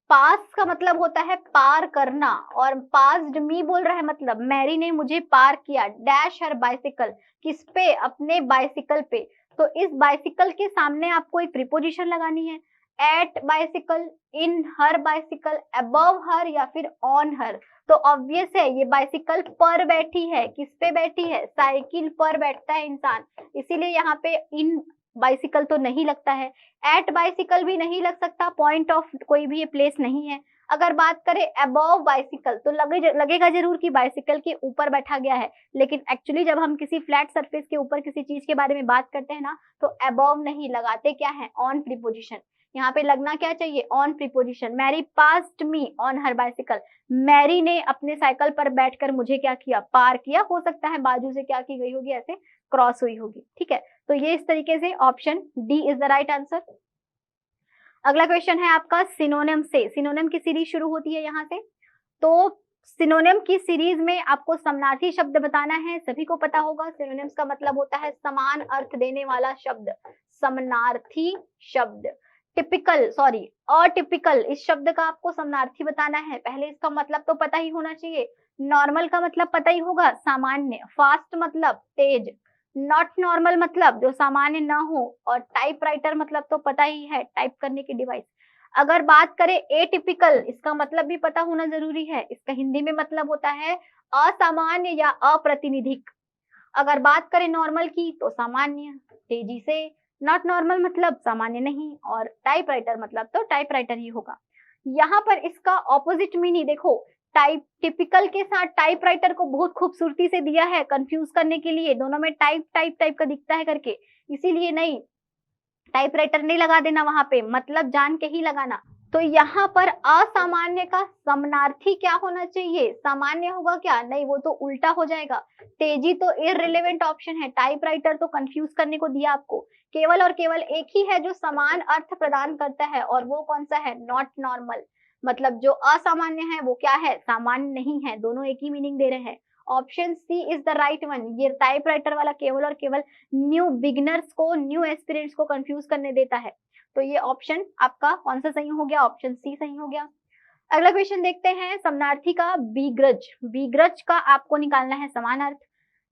पास का मतलब होता है पार करना, और पास्ड मी बोल रहा है मतलब मैरी ने मुझे पार किया। डैश हर बाइसिकल, किस पे? अपने बाइसिकल पे। तो इस बाइसिकल के सामने आपको एक प्रीपोजिशन लगानी है। एट बाइसिकल, इन हर बाइसिकल, अबव हर या फिर ऑन हर। तो ऑब्वियस है ये बाइसिकल पर बैठी है। किस पे बैठी है? साइकिल पर बैठता है इंसान, इसीलिए यहाँ पे इन बाइसिकल तो नहीं लगता है। एट बाइसिकल भी नहीं लग सकता, पॉइंट ऑफ कोई भी ये प्लेस नहीं है। अगर बात करें अबव बाइसिकल तो लगेगा जरूर कि बाइसिकल के ऊपर बैठा गया है, लेकिन एक्चुअली जब हम किसी फ्लैट सरफेस के ऊपर किसी चीज के बारे में बात करते हैं ना, तो अबव नहीं लगाते, क्या है? On preposition. यहाँ पे लगना क्या चाहिए? On preposition. Mary passed me on her bicycle, Mary ने अपने साइकिल पर बैठकर मुझे क्या किया? पार किया। हो सकता है बाजू से क्या की गई होगी? ऐसे क्रॉस हुई होगी। ठीक है, तो ये इस तरीके से option D is the right answer. अगला क्वेश्चन है आपका सिनोनिम से। सिनोनिम की सीरीज शुरू होती है यहाँ से। तो सिनोनिम की सीरीज में आपको समानार्थी शब्द बताना है। सभी को पता होगा सिनोनिम्स का मतलब होता है समान अर्थ देने वाला शब्द, समानार्थी शब्द। टिपिकल, सॉरी अटिपिकल, इस शब्द का आपको समानार्थी बताना है। पहले इसका मतलब तो पता ही होना चाहिए। नॉर्मल का मतलब पता ही होगा, सामान्य। फास्ट मतलब तेज। नॉट नॉर्मल मतलब जो सामान्य ना हो, और टाइपराइटर मतलब तो पता ही है, टाइप करने की डिवाइस। अगर बात करें एटिपिकल, इसका मतलब भी पता होना जरूरी है। इसका हिंदी में मतलब होता है असामान्य या अप्रातिनिधिक। अगर बात करें नॉर्मल की तो सामान्य, तेजी से। नॉट नॉर्मल मतलब सामान्य नहीं, और टाइपराइटर मतलब तो टाइपराइटर ही होगा। यहाँ पर इसका ऑपोजिट मीनिंग देखो, टाइप टिपिकल के साथ टाइपराइटर को बहुत खूबसूरती से दिया है कंफ्यूज करने के लिए, दोनों में टाइप टाइप टाइप का दिखता है करके, इसीलिए नहीं, टाइपराइटर नहीं लगा देना वहां पे, मतलब जान के ही लगाना। तो यहाँ पर असामान्य का समानार्थी क्या होना चाहिए? सामान्य होगा क्या? नहीं, वो तो उल्टा हो जाएगा। तेजी तो इररिलेवेंट ऑप्शन है, टाइपराइटर तो कंफ्यूज करने को दिया आपको। केवल और केवल एक ही है जो समान अर्थ प्रदान करता है, और वो कौन सा है? Not normal. मतलब जो असामान्य है वो क्या है? सामान्य नहीं है। दोनों एक ही मीनिंग दे रहे हैं। Option C is the right one. ये टाइपराइटर वाला केवल और केवल न्यू बिगिनर्स को, न्यू एस्पिरेंट्स को कंफ्यूज करने देता है। तो ये ऑप्शन आपका कौन सा सही हो गया? ऑप्शन सी सही हो गया। अगला क्वेश्चन देखते हैं शरणार्थी का बीग्रज। बीग्रज का आपको निकालना है समान अर्थ।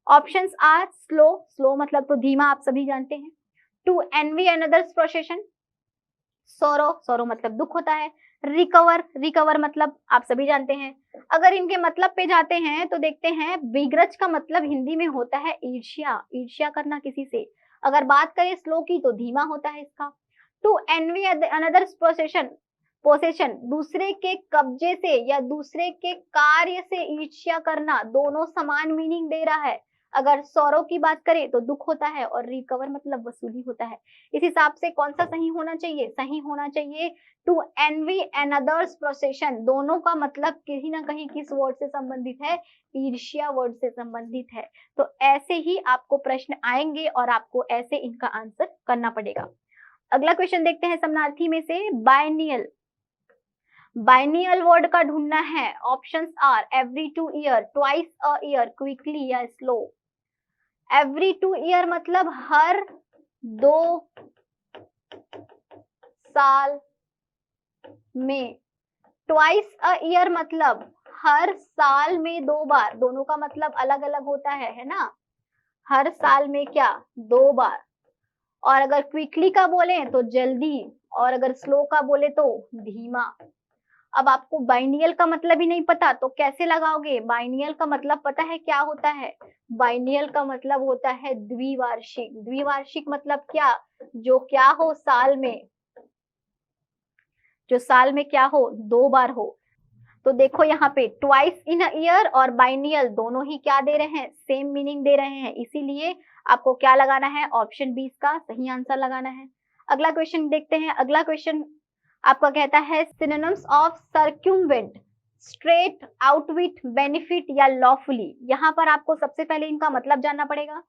ऑप्शंस आर स्लो, स्लो मतलब तो धीमा, आप सभी जानते हैं। टू एनवी अनदर्स प्रोसेशन, सोरो, सोरो मतलब दुख होता है। रिकवर, रिकवर मतलब आप सभी जानते हैं। अगर इनके मतलब पे जाते हैं तो देखते हैं बीग्रज का मतलब हिंदी में होता है ईर्ष्या, ईर्ष्या करना किसी से। अगर बात करें स्लो की तो धीमा होता है इसका। To envy another's possession, possession दूसरे के कब्जे से या दूसरे के कार्य से ईर्ष्या करना, दोनों समान मीनिंग दे रहा है। अगर सौरव की बात करें तो दुख होता है और रिकवर मतलब वसूली होता है। इस हिसाब से कौन सा सही होना चाहिए? सही होना चाहिए टू एनवी अनदर्स प्रोसेशन। दोनों का मतलब कहीं ना कहीं किस वर्ड से संबंधित है? ईर्ष्या वर्ड से संबंधित है। तो ऐसे ही आपको प्रश्न आएंगे और आपको ऐसे इनका आंसर करना पड़ेगा। अगला क्वेश्चन देखते हैं शरणार्थी में से बायनियल। बाइनियल वर्ड का ढूंढना है। Options are every 2 year, twice a year, quickly या स्लो। एवरी 2 ईयर मतलब हर 2 साल में। ट्वाइस अ ईयर मतलब हर साल में 2 बार। दोनों का मतलब अलग अलग होता है ना? हर साल में क्या? 2 बार। और अगर क्विकली का बोले तो जल्दी, और अगर स्लो का बोले तो धीमा। अब आपको बाइनियल का मतलब ही नहीं पता तो कैसे लगाओगे? बाइनियल का मतलब पता है क्या होता है? बाइनियल का मतलब होता है द्विवार्षिक। द्विवार्षिक मतलब क्या? जो क्या हो साल में, जो साल में क्या हो? 2 बार हो। तो देखो यहाँ पे ट्वाइस इन अ ईयर और बाइनियल दोनों ही क्या दे रहे हैं? सेम मीनिंग दे रहे हैं। इसीलिए आपको क्या लगाना है? ऑप्शन 20 का सही आंसर लगाना है। अगला क्वेश्चन देखते हैं। अगला क्वेश्चन आपका कहता है synonyms of circumvent, straight, outwit, benefit या लॉफुली। यहाँ पर आपको सबसे पहले इनका मतलब जानना पड़ेगा।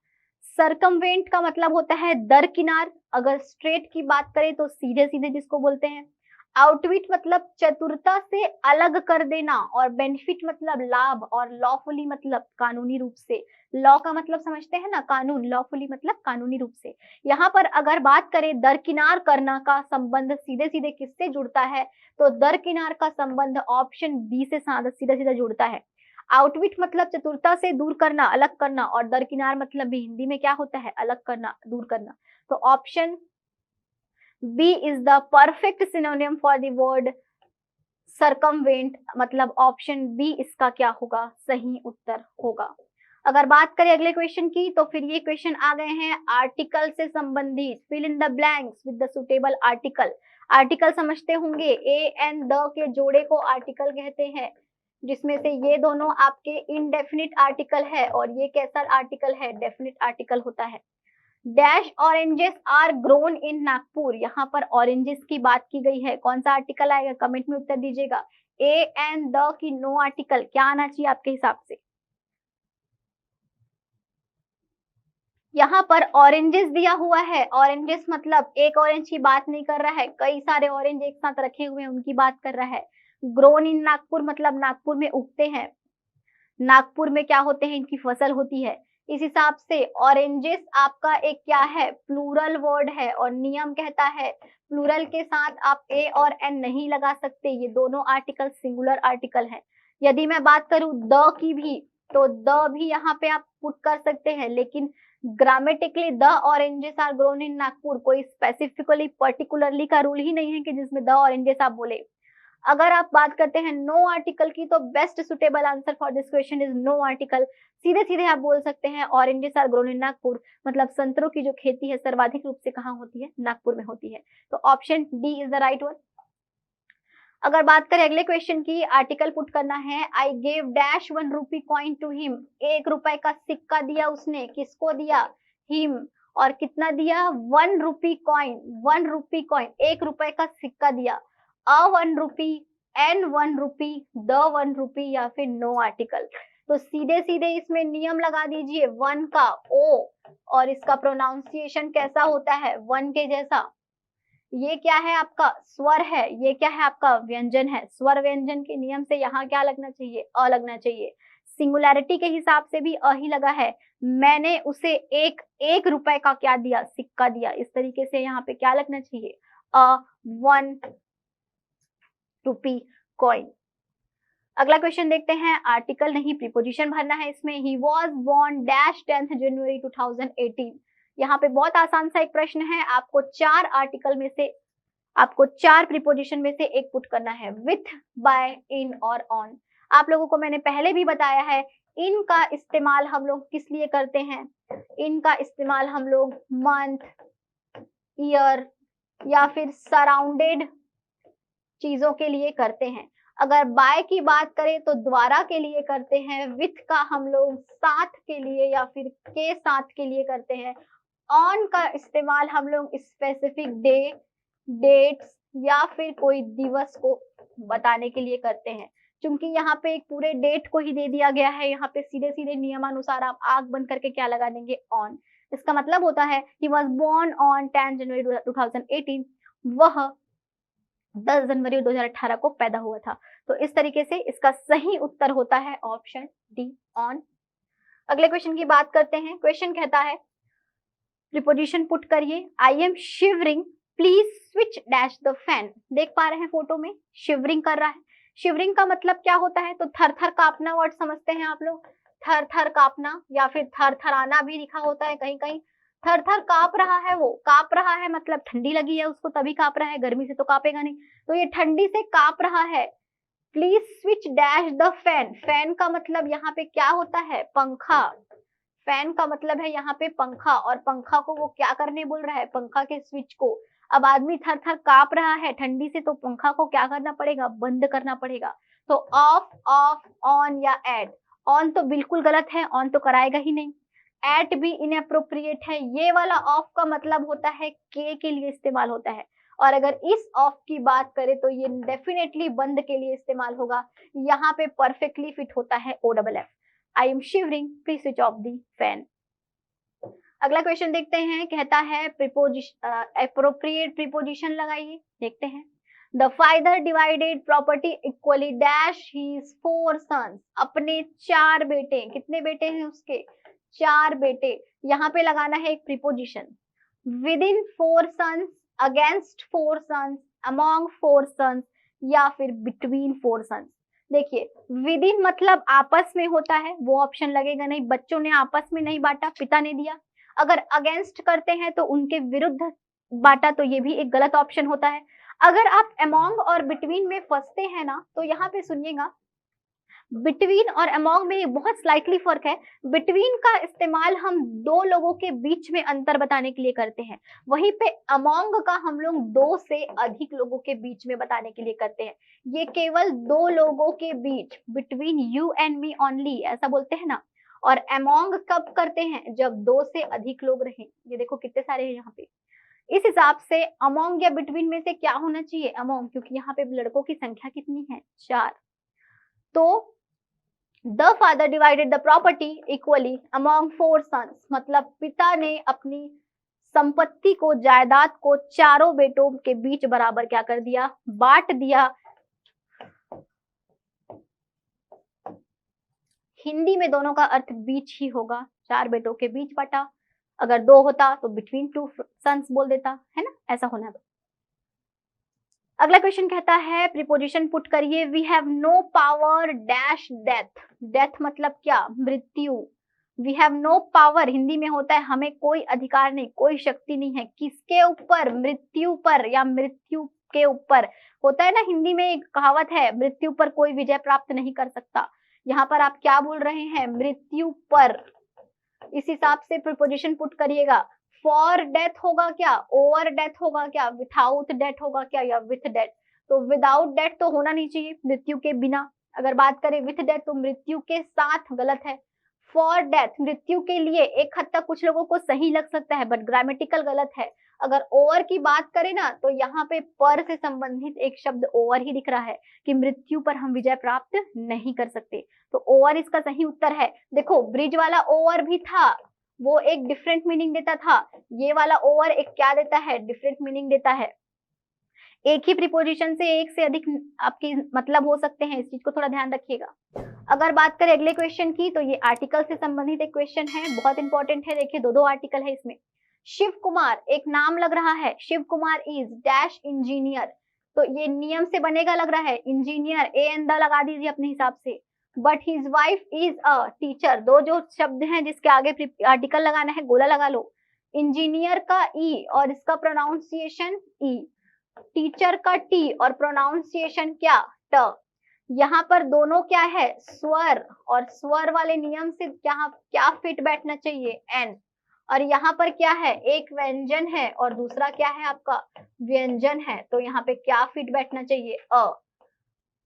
सरकमवेंट का मतलब होता है दरकिनार। अगर स्ट्रेट की बात करें तो सीधे सीधे जिसको बोलते हैं। आउटविट मतलब चतुरता से अलग कर देना, और बेनिफिट मतलब लाभ, और लॉफुली मतलब कानूनी रूप से। लॉ का मतलब समझते हैं ना, कानून। लॉफुली मतलब कानूनी रूप से। यहाँ पर अगर बात करें दरकिनार करना का संबंध सीधे सीधे किससे जुड़ता है, तो दरकिनार का संबंध ऑप्शन बी से सीधा सीधा जुड़ता है। आउटविट मतलब चतुरता से दूर करना, अलग करना, और दरकिनार मतलब भी हिंदी में क्या होता है? अलग करना, दूर करना। तो option B is the perfect synonym for the word circumvent, मतलब ऑप्शन बी इसका क्या होगा? सही उत्तर होगा। अगर बात करें अगले क्वेश्चन की तो फिर ये क्वेश्चन आ गए हैं आर्टिकल से संबंधित। Fill in the blanks with the suitable article. Article समझते होंगे, ए एंड द के जोड़े को आर्टिकल कहते हैं, जिसमें से ये दोनों आपके इनडेफिनिट आर्टिकल है और ये कैसा आर्टिकल है? डेफिनिट आर्टिकल होता है। Dash oranges are grown in Nagpur. यहाँ पर ऑरेंजेस की बात की गई है। कौन सा आर्टिकल आएगा? कमेंट में उत्तर दीजिएगा। ए एंड द की नो आर्टिकल क्या आना चाहिए आपके हिसाब से? यहाँ पर ऑरेंजेस दिया हुआ है। ऑरेंजेस मतलब एक ऑरेंज की बात नहीं कर रहा है, कई सारे ऑरेंज एक साथ रखे हुए हैं उनकी बात कर रहा है। ग्रोन इन नागपुर मतलब नागपुर में उगते हैं, नागपुर में क्या होते हैं? इनकी फसल होती है। इस हिसाब से ऑरेंजेस आपका एक क्या है? प्लूरल वर्ड है, और नियम कहता है प्लूरल के साथ आप ए और एन नहीं लगा सकते। ये दोनों आर्टिकल सिंगुलर आर्टिकल है। यदि मैं बात करूं द की भी, तो द भी यहाँ पे आप पुट कर सकते हैं, लेकिन grammatically the oranges are grown in Nagpur कोई स्पेसिफिकली पर्टिकुलरली का रूल ही नहीं है कि जिसमें द ऑरेंजेस आप बोले। अगर आप बात करते हैं नो आर्टिकल की, तो best suitable answer for this question is no article. सीधे सीधे आप बोल सकते हैं oranges are grown in Nagpur, मतलब संतरों की जो खेती है सर्वाधिक रूप से कहाँ होती है? नागपुर में होती है। तो option D is the right one. अगर बात करें अगले क्वेश्चन की, आर्टिकल पुट करना है। I gave dash 1 rupee coin to him. 1 रुपए का सिक्का दिया उसने। किसको दिया? हिम। और कितना दिया? 1 रुपी कॉइन। 1 रुपी कॉइन, 1 रुपए का सिक्का दिया। अ 1 रुपी, एन 1 रुपी, द 1 रुपी, या फिर नो आर्टिकल। तो सीधे सीधे इसमें नियम लगा दीजिए। 1 का ओ, और इसका प्रोनाउंसिएशन कैसा होता है? 1 के जैसा। ये क्या है? आपका स्वर है। ये क्या है? आपका व्यंजन है। स्वर व्यंजन के नियम से यहाँ क्या लगना चाहिए? अ लगना चाहिए। सिंगुलैरिटी के हिसाब से भी अ ही लगा है। मैंने उसे 1 रुपए का क्या दिया? सिक्का दिया। इस तरीके से यहाँ पे क्या लगना चाहिए? अ 1 रुपी कॉइन। अगला क्वेश्चन देखते हैं, आर्टिकल नहीं प्रीपोजिशन भरना है इसमें। ही वॉज बॉर्न डैश 10 जनवरी 2018। यहाँ पे बहुत आसान सा एक प्रश्न है, आपको 4 आर्टिकल में से, आपको 4 प्रीपोजिशन में से एक पुट करना है, विथ, बाय, इन और ऑन। आप लोगों को मैंने पहले भी बताया है, इन का इस्तेमाल हम लोग किस लिए करते हैं, इन का इस्तेमाल हम लोग मंथ, ईयर या फिर सराउंडेड चीजों के लिए करते हैं। अगर बाय की बात करें तो द्वारा के लिए करते हैं, विथ का हम लोग साथ के लिए या फिर के साथ के लिए करते हैं, ऑन का इस्तेमाल हम लोग स्पेसिफिक डे, डेट्स या फिर कोई दिवस को बताने के लिए करते हैं। क्योंकि यहाँ पे एक पूरे डेट को ही दे दिया गया है, यहाँ पे सीधे सीधे नियमानुसार आप आग बंद करके क्या लगा देंगे, ऑन। इसका मतलब होता है ही वॉज बोर्न ऑन 10 जनवरी 2018, वह 10 जनवरी 2018 को पैदा हुआ था। तो इस तरीके से इसका सही उत्तर होता है ऑप्शन डी, ऑन। अगले क्वेश्चन की बात करते हैं। क्वेश्चन कहता है प्रीपोजिशन पुट करिए, आई am shivering please switch dash the fan. देख पा रहे हैं फोटो में, शिवरिंग कर रहा है। शिवरिंग का मतलब क्या होता है, तो थर थर कांपना वर्ड समझते हैं आप लोग, थर थर कांपना या फिर थर थराना भी लिखा होता है कहीं कहीं। थर थर कांप रहा है, वो कांप रहा है मतलब ठंडी लगी है उसको तभी कांप रहा है, गर्मी से तो कांपेगा नहीं, तो ये ठंडी से कांप रहा है। Please switch dash the fan, fan का मतलब यहाँ पे क्या होता है, पंखा। फैन का मतलब है यहाँ पे पंखा, और पंखा को वो क्या करने बोल रहा है, पंखा के स्विच को। अब आदमी थर थर कांप रहा है ठंडी से, तो पंखा को क्या करना पड़ेगा, बंद करना पड़ेगा। तो ऑफ, ऑफ, ऑन या एट। ऑन तो बिल्कुल गलत है, ऑन तो कराएगा ही नहीं। एट भी इनअप्रोप्रिएट है। ये वाला ऑफ का मतलब होता है के लिए इस्तेमाल होता है, और अगर इस ऑफ की बात करें तो ये डेफिनेटली बंद के लिए इस्तेमाल होगा। यहाँ पे परफेक्टली फिट होता है O double F. I am shivering please switch off the fan. अगला क्वेश्चन देखते हैं, कहता है एप्रोप्रिएट प्रीपोजिशन लगाइए। देखते हैं, the father divided property equally dash his 4 sons. अपने 4 बेटे, कितने बेटे हैं उसके, 4 बेटे। यहाँ पे लगाना है एक preposition, within 4 sons, against 4 sons, among 4 sons या फिर बिटवीन 4 सन्स। देखिए, विद इन मतलब आपस में होता है, वो ऑप्शन लगेगा नहीं, बच्चों ने आपस में नहीं बांटा, पिता ने दिया। अगर अगेंस्ट करते हैं तो उनके विरुद्ध बांटा, तो ये भी एक गलत ऑप्शन होता है। अगर आप अमॉन्ग और बिटवीन में फंसते हैं ना, तो यहाँ पे सुनिएगा, बिटवीन और अमॉन्ग में बहुत स्लाइटली फर्क है। बिटवीन का इस्तेमाल हम 2 लोगों के बीच में अंतर बताने के लिए करते हैं, वहीं पे अमॉन्ग का हम लोग 2 से अधिक लोगों के बीच में बताने के लिए करते हैं। ये केवल 2 लोगों के बीच, between you and me only, ऐसा बोलते हैं ना। और अमॉन्ग कब करते हैं, जब 2 से अधिक लोग रहें। ये देखो कितने सारे हैं यहाँ पे। इस हिसाब से अमॉन्ग या बिटवीन में से क्या होना चाहिए, अमॉन्ग, क्योंकि यहाँ पे लड़कों की संख्या कितनी है, 4। तो the father divided the property equally among 4 sons, मतलब पिता ने अपनी संपत्ति को, जायदाद को 4 बेटों के बीच बराबर क्या कर दिया, बांट दिया। हिंदी में दोनों का अर्थ बीच ही होगा, 4 बेटों के बीच बांटा। अगर 2 होता तो बिटवीन 2 सन्स बोल देता, है ना, ऐसा होना है। अगला क्वेश्चन कहता है प्रीपोजिशन पुट करिए, we have no power dash death. Death मतलब क्या, मृत्यु। We have no power Hindi में होता है हमें कोई अधिकार नहीं, कोई शक्ति नहीं है, किसके ऊपर, मृत्यु पर या मृत्यु के ऊपर। होता है ना, हिंदी में एक कहावत है, मृत्यु पर कोई विजय प्राप्त नहीं कर सकता। यहाँ पर आप क्या बोल रहे हैं, मृत्यु पर। इस हिसाब से प्रीपोजिशन पुट करिएगा। फॉर डेथ होगा क्या, ओवर डेथ होगा क्या, विथआउट डेथ होगा क्या, या विथ डेथ। तो विदाउट डेथ तो होना नहीं चाहिए, मृत्यु के बिना। अगर बात करें विथ डेथ तो मृत्यु के साथ, गलत है। फॉर डेथ मृत्यु के लिए, एक हद तक कुछ लोगों को सही लग सकता है, बट ग्रामेटिकल गलत है। अगर ओवर की बात करें ना, तो यहाँ पे पर से संबंधित एक शब्द ओवर ही दिख रहा है, कि मृत्यु पर हम विजय प्राप्त नहीं कर सकते। तो ओवर इसका सही उत्तर है। देखो, ब्रिज वाला ओवर भी था, वो एक डिफरेंट मीनिंग देता था। ये वाला ओवर एक क्या देता है, डिफरेंट मीनिंग देता है। एक ही प्रीपोजिशन से एक से अधिक आपके मतलब हो सकते हैं, इस चीज को थोड़ा ध्यान रखिएगा। अगर बात करें अगले क्वेश्चन की, तो ये आर्टिकल से संबंधित एक क्वेश्चन है, बहुत इंपॉर्टेंट है। देखिए, 2 आर्टिकल है इसमें। शिव कुमार एक नाम लग रहा है, Shiv Kumar is dash engineer. तो ये नियम से बनेगा लग रहा है, इंजीनियर ए एंड द लगा दीजिए अपने हिसाब से। But his wife is a teacher, दो जो शब्द हैं जिसके आगे आर्टिकल लगाना है गोला लगा लो। इंजीनियर का ई और इसका प्रोनाउंसिएशन ई, टीचर का टी और प्रोनाउंसिएशन क्या, ट। यहाँ पर दोनों क्या है, स्वर, और स्वर वाले नियम से क्या क्या फिट बैठना चाहिए, एन। और यहाँ पर क्या है, एक व्यंजन है और दूसरा क्या है आपका व्यंजन है, तो यहाँ पे क्या फिट बैठना चाहिए, अ।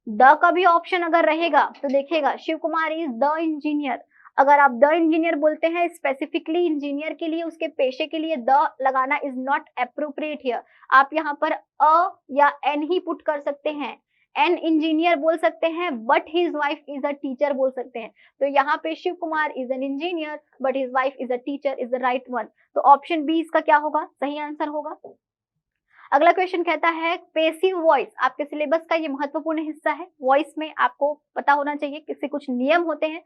द का भी ऑप्शन अगर रहेगा तो देखिएगा, Shiv Kumar is the engineer. अगर आप द इंजीनियर बोलते हैं स्पेसिफिकली इंजीनियर के लिए, उसके पेशे के लिए द लगाना इज नॉट अप्रोप्रिएट हियर। आप यहाँ पर अ या एन ही पुट कर सकते हैं, एन इंजीनियर बोल सकते हैं but his wife is a teacher बोल सकते हैं। तो यहाँ पे Shiv Kumar is an engineer but his wife is a teacher is the right one. तो ऑप्शन बी इसका क्या होगा, सही आंसर होगा। अगला क्वेश्चन कहता है पेसिव वॉइस, आपके सिलेबस का ये महत्वपूर्ण हिस्सा है। वॉइस में आपको पता होना चाहिए किससे कुछ नियम होते हैं।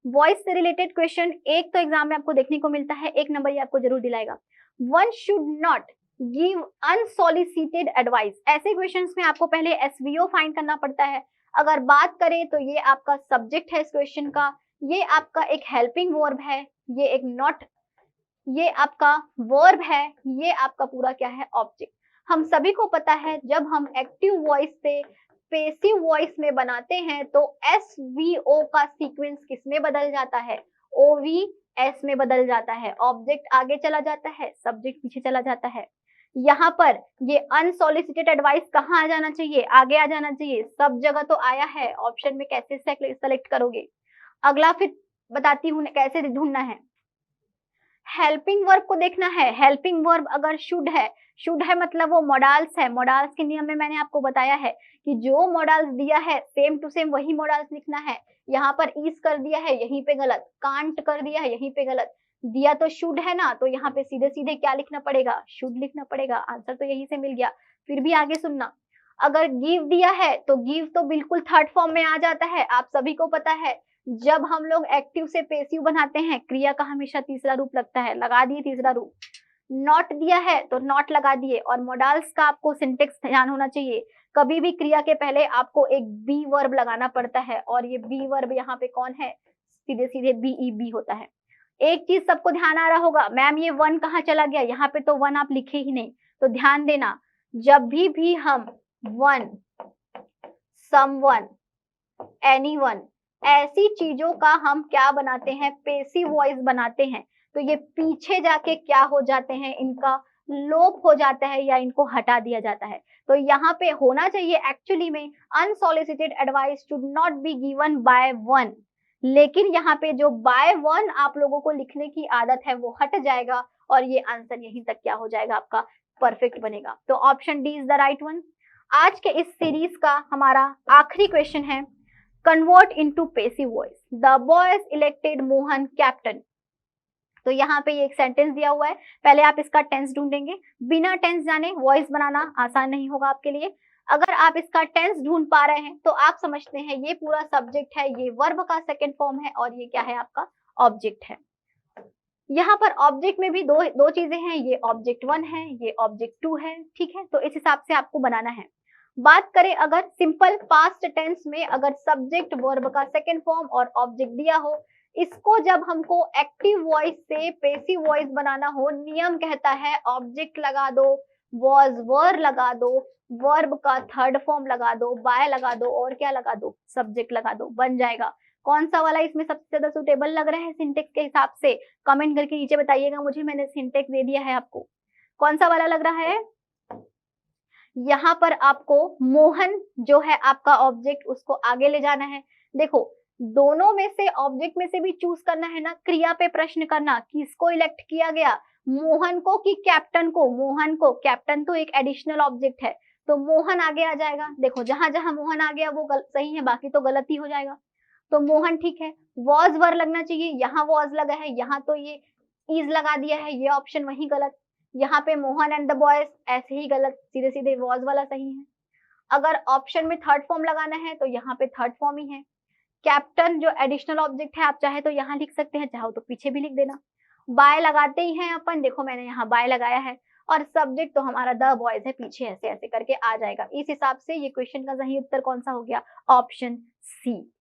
वॉइस से रिलेटेड क्वेश्चन एक तो एग्जाम में आपको देखने को मिलता है, एक नंबर ये आपको जरूर दिलाएगा। One should not give unsolicited advice, ऐसे क्वेश्चंस में आपको पहले एसवीओ फाइंड करना पड़ता है। अगर बात करें तो ये आपका सब्जेक्ट है इस क्वेश्चन का, ये आपका एक हेल्पिंग वर्ब है, ये एक नॉट, ये आपका वर्ब है, ये आपका पूरा क्या है ऑब्जेक्ट। हम सभी को पता है जब हम एक्टिव वॉइस से पेसिव वॉइस में बनाते हैं तो एसवीओ का सीक्वेंस किस में बदल जाता है, ओवीएस में बदल जाता है। ऑब्जेक्ट आगे चला जाता है, सब्जेक्ट पीछे चला जाता है। यहाँ पर ये अनसॉलिसिटेड एडवाइस कहाँ आ जाना चाहिए, आगे आ जाना चाहिए। सब जगह तो आया है, ऑप्शन में कैसे सेलेक्ट करोगे। अगला फिर बताती हूँ कैसे ढूंढना है। हेल्पिंग वर्ब को देखना है, हेल्पिंग वर्ब अगर शुड है मतलब वो मोडाल्स है। मोडाल्स के नियम में मैंने आपको बताया है कि जो मोडाल्स दिया है सेम टू सेम वही मोडाल्स लिखना है। यहाँ पर इज कर दिया है यहीं पे गलत, कांट कर दिया है यहीं पे गलत, दिया तो शुड है ना, तो यहाँ पे सीधे सीधे क्या लिखना पड़ेगा, शुड लिखना पड़ेगा। आंसर तो यहीं से मिल गया। फिर भी आगे सुनना, अगर गिव दिया है तो गिव तो बिल्कुल थर्ड फॉर्म में आ जाता है। आप सभी को पता है जब हम लोग एक्टिव से पेसिव बनाते हैं क्रिया का हमेशा तीसरा रूप लगता है, लगा दिए तीसरा रूप। नॉट दिया है तो नॉट लगा दिए। और मोडाल्स का आपको सिंटेक्स ध्यान होना चाहिए, कभी भी क्रिया के पहले आपको एक बी वर्ब लगाना पड़ता है, और ये बी वर्ब यहाँ पे कौन है, सीधे सीधे बीईबी होता है। एक चीज सबको ध्यान आ रहा होगा, मैम ये वन कहाँ चला गया, यहाँ पे तो वन आप लिखे ही नहीं। तो ध्यान देना, जब भी हम वन, समवन, एनीवन, ऐसी चीजों का हम क्या बनाते हैं, पेसिव वॉइस बनाते हैं, तो ये पीछे जाके क्या हो जाते हैं, इनका लोप हो जाता है या इनको हटा दिया जाता है। तो यहाँ पे होना चाहिए एक्चुअली में unsolicited advice should not be given by one, लेकिन यहाँ पे जो बाय वन आप लोगों को लिखने की आदत है वो हट जाएगा और ये आंसर यहीं तक क्या हो जाएगा, आपका परफेक्ट बनेगा। तो option D is the right one. आज के इस सीरीज का हमारा आखिरी क्वेश्चन है, convert into passive voice, the boys elected Mohan captain. तो यहाँ पे ये एक सेंटेंस दिया हुआ है, पहले आप इसका टेंस ढूंढेंगे। बिना टेंस जाने वॉइस बनाना आसान नहीं होगा आपके लिए। अगर आप इसका टेंस ढूंढ पा रहे हैं तो आप समझते हैं ये पूरा सब्जेक्ट है, ये वर्ब का सेकेंड फॉर्म है और ये क्या है आपका ऑब्जेक्ट है। यहाँ पर ऑब्जेक्ट में भी दो चीजें हैं, ये ऑब्जेक्ट वन है, ये ऑब्जेक्ट टू है, ठीक है। तो इस हिसाब से आपको बनाना है। बात करें अगर सिंपल पास्ट टेंस में, अगर सब्जेक्ट वर्ब का सेकेंड फॉर्म और ऑब्जेक्ट दिया हो, इसको जब हमको एक्टिव वॉइस से पेसिव वॉइस बनाना हो, नियम कहता है ऑब्जेक्ट लगा दो, वॉज वर लगा दो, वर्ब का थर्ड फॉर्म लगा दो, बाय लगा दो और क्या लगा दो, सब्जेक्ट लगा दो, बन जाएगा। कौन सा वाला इसमें सबसे ज्यादा सुटेबल लग रहा है सिंटेक्स के हिसाब से, कमेंट करके नीचे बताइएगा मुझे, मैंने सिंटेक्स दे दिया है आपको। कौन सा वाला लग रहा है? यहाँ पर आपको मोहन जो है आपका ऑब्जेक्ट, उसको आगे ले जाना है। देखो दोनों में से, ऑब्जेक्ट में से भी चूज करना है ना, क्रिया पे प्रश्न करना, किसको इलेक्ट किया गया, मोहन को कि कैप्टन को। मोहन को, कैप्टन तो एक एडिशनल ऑब्जेक्ट है, तो मोहन आगे आ जाएगा। देखो जहां जहां मोहन आ गया वो सही है, बाकी तो गलत ही हो जाएगा। तो मोहन ठीक है। वॉज वर लगना चाहिए, यहाँ वॉज लगा है, यहाँ तो ये इज लगा दिया है, ये ऑप्शन वही गलत। यहाँ पे मोहन एंड द बॉयज ऐसे ही गलत, सीधे सीधे वॉज वाला सही है। अगर ऑप्शन में थर्ड फॉर्म लगाना है तो यहाँ पे थर्ड फॉर्म ही है। कैप्टन जो एडिशनल ऑब्जेक्ट है, आप चाहे तो यहाँ लिख सकते हैं, चाहो तो पीछे भी लिख देना। बाय लगाते ही हैं अपन, देखो मैंने यहाँ बाय लगाया है। और सब्जेक्ट तो हमारा द बॉयज है, पीछे ऐसे ऐसे करके आ जाएगा। इस हिसाब से ये क्वेश्चन का सही उत्तर कौन सा हो गया? Option C.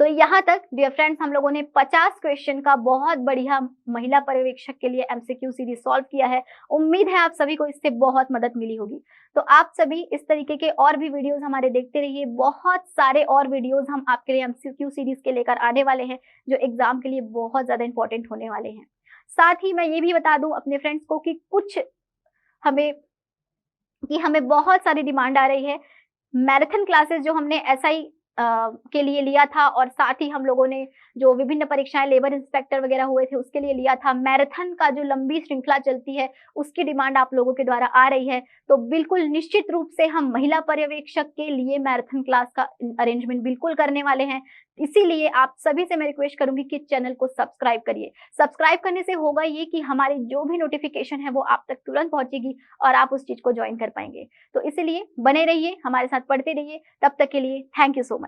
तो यहाँ तक डियर फ्रेंड्स हम लोगों ने 50 क्वेश्चन का बहुत बढ़िया महिला पर्यवेक्षक के लिए एमसीक्यू सीरीज सॉल्व किया है। उम्मीद है आप सभी को इससे बहुत मदद मिली होगी। तो आप सभी इस तरीके के और भी वीडियोस हमारे देखते रहिए। बहुत सारे और वीडियोस हम आपके लिए एमसीक्यू सीरीज के लेकर आने वाले हैं, जो एग्जाम के लिए बहुत ज्यादा इंपॉर्टेंट होने वाले हैं। साथ ही मैं ये भी बता दूं अपने फ्रेंड्स को कि हमें बहुत सारी डिमांड आ रही है मैराथन क्लासेस जो हमने एसआई के लिए लिया था, और साथ ही हम लोगों ने जो विभिन्न परीक्षाएं लेबर इंस्पेक्टर वगैरह हुए थे उसके लिए लिया था। मैराथन का जो लंबी श्रृंखला चलती है उसकी डिमांड आप लोगों के द्वारा आ रही है। तो बिल्कुल निश्चित रूप से हम महिला पर्यवेक्षक के लिए मैराथन क्लास का अरेंजमेंट बिल्कुल करने वाले हैं। इसीलिए आप सभी से मैं रिक्वेस्ट करूंगी कि चैनल को सब्सक्राइब करिए। सब्सक्राइब करने से होगा ये कि हमारी जो भी नोटिफिकेशन है वो आप तक तुरंत पहुंचेगी और आप उस चीज को ज्वाइन कर पाएंगे। तो इसलिए बने रहिए, हमारे साथ पढ़ते रहिए। तब तक के लिए थैंक यू सो मच।